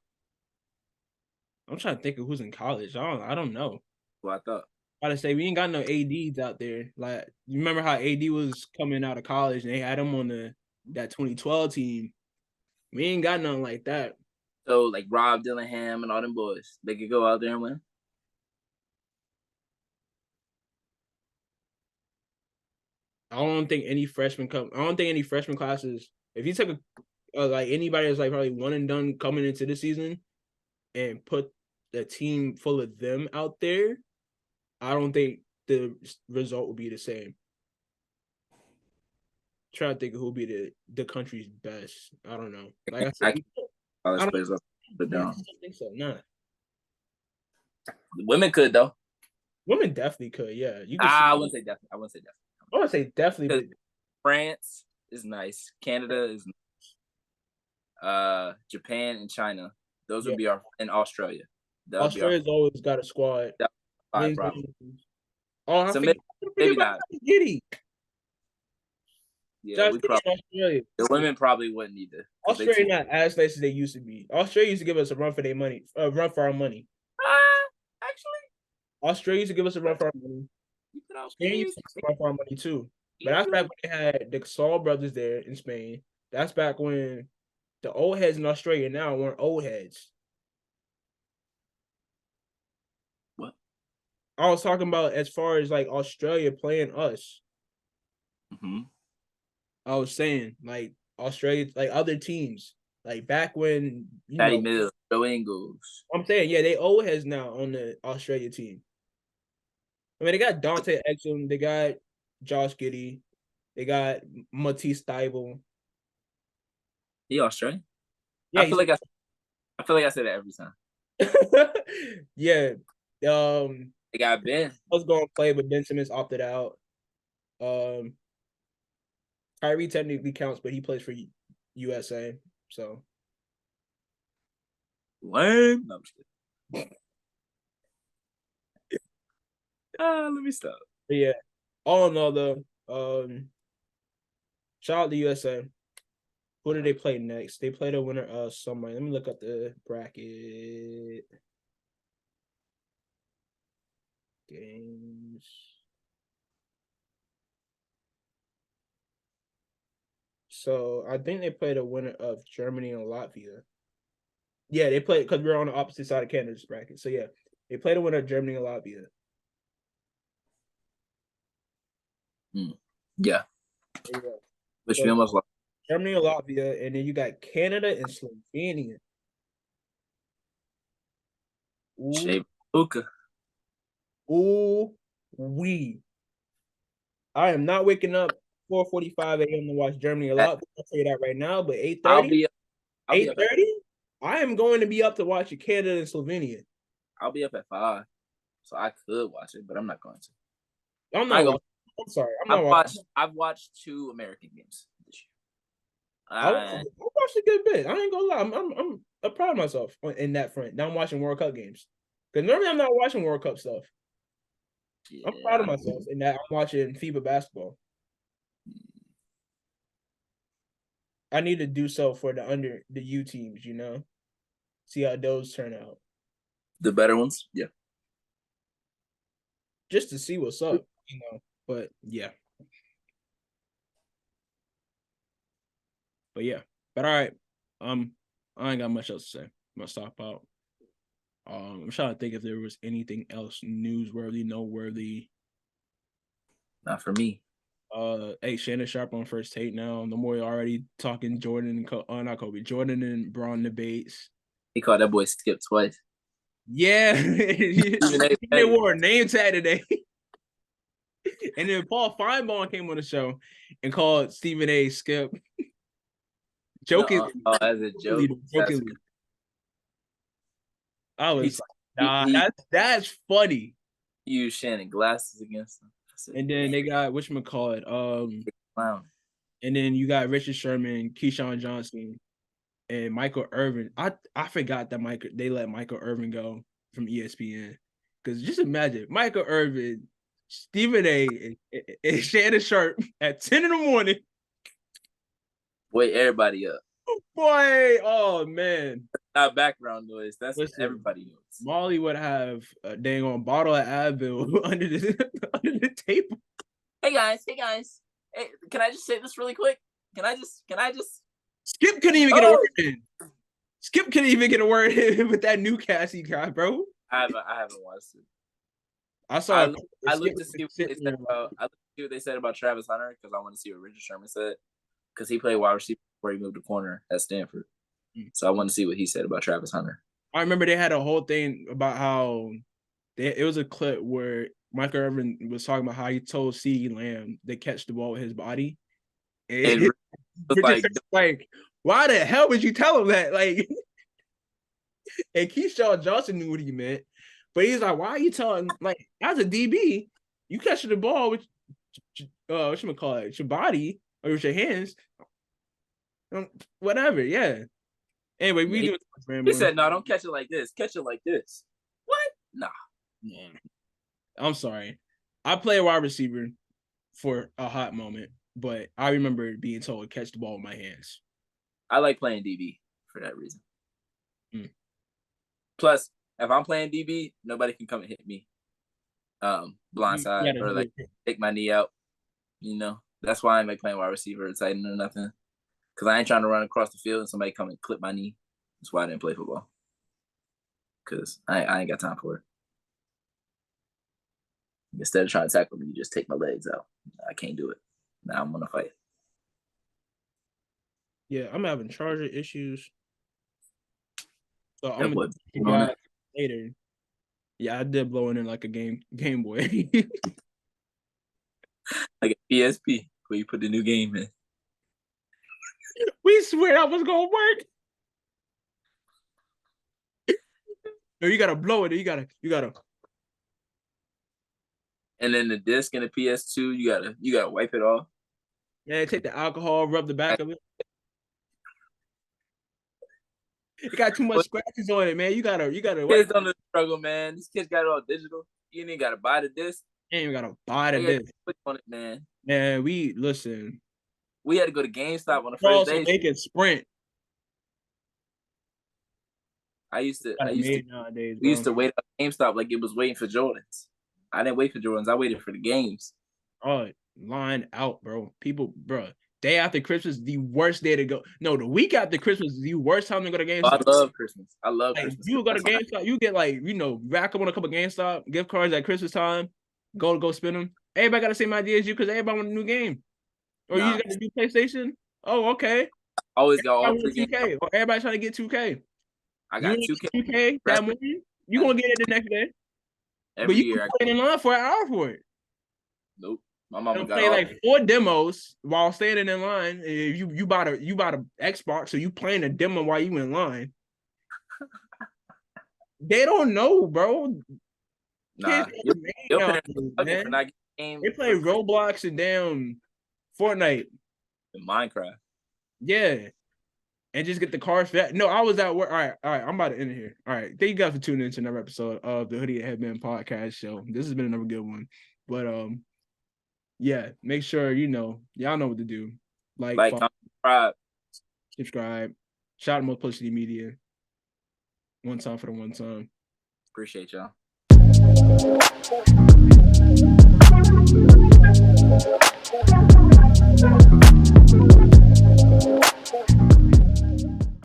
I'm trying to think of who's in college. I don't know. Well, I thought. I gotta say we ain't got no ADs out there. Like you remember how AD was coming out of college and they had him on that 2012 team. We ain't got nothing like that. So like Rob Dillingham and all them boys, they could go out there and win. I don't think any freshman classes. If you took like anybody that's like probably one and done coming into the season and put the team full of them out there, I don't think the result will be the same. Trying to think of who'll be the country's best. I don't know. Like I said, college players up, but I don't think so. Nah. Women could though. Women definitely could. Yeah, you can. I wouldn't say definitely. I want to say definitely. France is nice. Canada is nice. Japan and China. Those would be in Australia. Australia's always got a squad. So maybe not. Giddy. Yeah, Australia. The women probably wouldn't either. Australia not as nice as they used to be. Australia used to give us a run for their money. Run for our money. Actually, Australia used to give us a run for our money. Spain used to give us a run for our money too. But that's back when they had the Saul brothers there in Spain. That's back when the old heads in Australia now weren't old heads. What? I was talking about as far as like Australia playing us. Mm-hmm. I was saying like Australia, like other teams, like back when Patty Mills, Joe Ingles. I'm saying, yeah, they old heads now on the Australia team. I mean, they got Dante Exum, they got Josh Giddey, they got Matisse Thybulle. He Australian? Yeah, I feel like I say that every time. Yeah. They got Ben. I was going to play, but Ben Simmons opted out. Kyrie technically counts, but he plays for USA. So lame. No, I'm just kidding. Let me stop. But yeah. All in all, though, shout out to USA. Who do they play next? They play the winner of somewhere. Let me look up the bracket. Games. So I think they play the winner of Germany and Latvia. Yeah, they play because we're on the opposite side of Canada's bracket. So yeah, they play the winner of Germany and Latvia. Yeah. Which So we almost lost. Germany and Latvia, and then you got Canada and Slovenia. Shea Luka. Ooh, we. I am not waking up 4:45 a.m. to watch Germany a lot. I'll tell you that right now. But 8:30, I'll be up 8:30, I am going to be up to watch Canada and Slovenia. I'll be up at 5, so I could watch it, but I'm not going to. I'm not watching. I'm sorry. I'm not watching. I've watched 2 American games this year. I watched a good bit. I ain't gonna lie. I'm proud of myself in that front. Now I'm watching World Cup games because normally I'm not watching World Cup stuff. Yeah, I'm proud of myself in that I'm watching FIBA basketball. I need to do so for the U teams, you know, see how those turn out. The better ones, yeah. Just to see what's up, you know. But yeah. But yeah. But all right. I ain't got much else to say. I'm gonna stop out. I'm trying to think if there was anything else newsworthy, noteworthy. Not for me. Hey, Shannon Sharp on First Take now. No more already talking Jordan and not Kobe, Jordan and Braun debates. He called that boy Skip twice. Yeah, they wore a name tag today. And then Paul Feinbaum came on the show and called Stephen A. Skip. Jokingly. As a joke. Jokingly. I was like, nah, that's funny. He used Shannon glasses against him. And then they got whatchamacallit. Clown. And then you got Richard Sherman, Keyshawn Johnson, and Michael Irvin. I forgot that they let Michael Irvin go from ESPN. Because just imagine Michael Irvin, Stephen A, and Shannon Sharp at 10 in the morning. Wake everybody up. Boy, oh man. Not background noise. That's what everybody knows. Molly would have a dang on bottle of Advil under the table. Hey guys. Hey, can I just say this really quick? Can I just Skip couldn't even get a word in. Skip couldn't even get a word in with that new cast he got, bro. I haven't watched it. I saw. I looked to see what they said about. I looked to see what they said about Travis Hunter because I want to see what Richard Sherman said because he played wide receiver before he moved to corner at Stanford. So I want to see what he said about Travis Hunter. I remember they had a whole thing about how it was a clip where Michael Irvin was talking about how he told CeeDee Lamb to catch the ball with his body. And like, why the hell would you tell him that? Like, and Keyshawn Johnson knew what he meant, but he's like, why are you telling, like, as a DB, you catch the ball with your body or with your hands, whatever, yeah. Anyway, we do it. He said, no, don't catch it like this. Catch it like this. What? Nah. Yeah. I'm sorry. I play a wide receiver for a hot moment, but I remember being told to catch the ball with my hands. I like playing DB for that reason. Plus, if I'm playing DB, nobody can come and hit me blindside or like take my knee out. You know, that's why I ain't like playing wide receiver or tight end or nothing. Because I ain't trying to run across the field and somebody come and clip my knee. That's why I didn't play football. Because I ain't got time for it. Instead of trying to tackle me, you just take my legs out. I can't do it. Now I'm going to fight. Yeah, I'm having charger issues. So I'm going to later. Yeah, I did blow it in like a Game Boy. Like a PSP where you put the new game in. We swear that was gonna work. No, you gotta blow it. You gotta. And then the disc and the PS2, you gotta wipe it off. Yeah, take the alcohol, rub the back of it. It got too much scratches on it, man. You gotta. Kids don't struggle, man. These kids got it all digital. You ain't gotta buy the disc. You ain't gotta buy the disc. Click on it, man. Man, listen. We had to go to GameStop on the first day. Make it Sprint. We used to wait at GameStop like it was waiting for Jordans. I didn't wait for Jordans. I waited for the games. Oh, line out, bro. People, bro. day after Christmas, the worst day to go. No, the week after Christmas is the worst time to go to GameStop. I love Christmas. I love like, Christmas. You go to GameStop, you get like, rack up on a couple GameStop gift cards at Christmas time. Go spend them. Everybody got the same idea as you because everybody want a new game. Or you just got the new PlayStation. Oh, okay. Always got all 3 games. 2K. Or everybody trying to get 2K. I got 2K that morning. You gonna get it the next day. Every year. I playing in line for an hour for it. Nope. My mama got play like 4 demos while standing in line. If you bought a Xbox, so you playing a demo while you in line. They don't know, bro. Nah, they play Roblox and damn Fortnite and Minecraft. Yeah, and just get the cars fat. No, I was at work. All right. I'm about to end it here. All right, thank you guys for tuning into another episode of the Hoodie and Headband podcast show. This has been another good one, but yeah, make sure y'all know what to do. Like subscribe. Shout out to Most Publicity Media. One time for the one time. Appreciate y'all.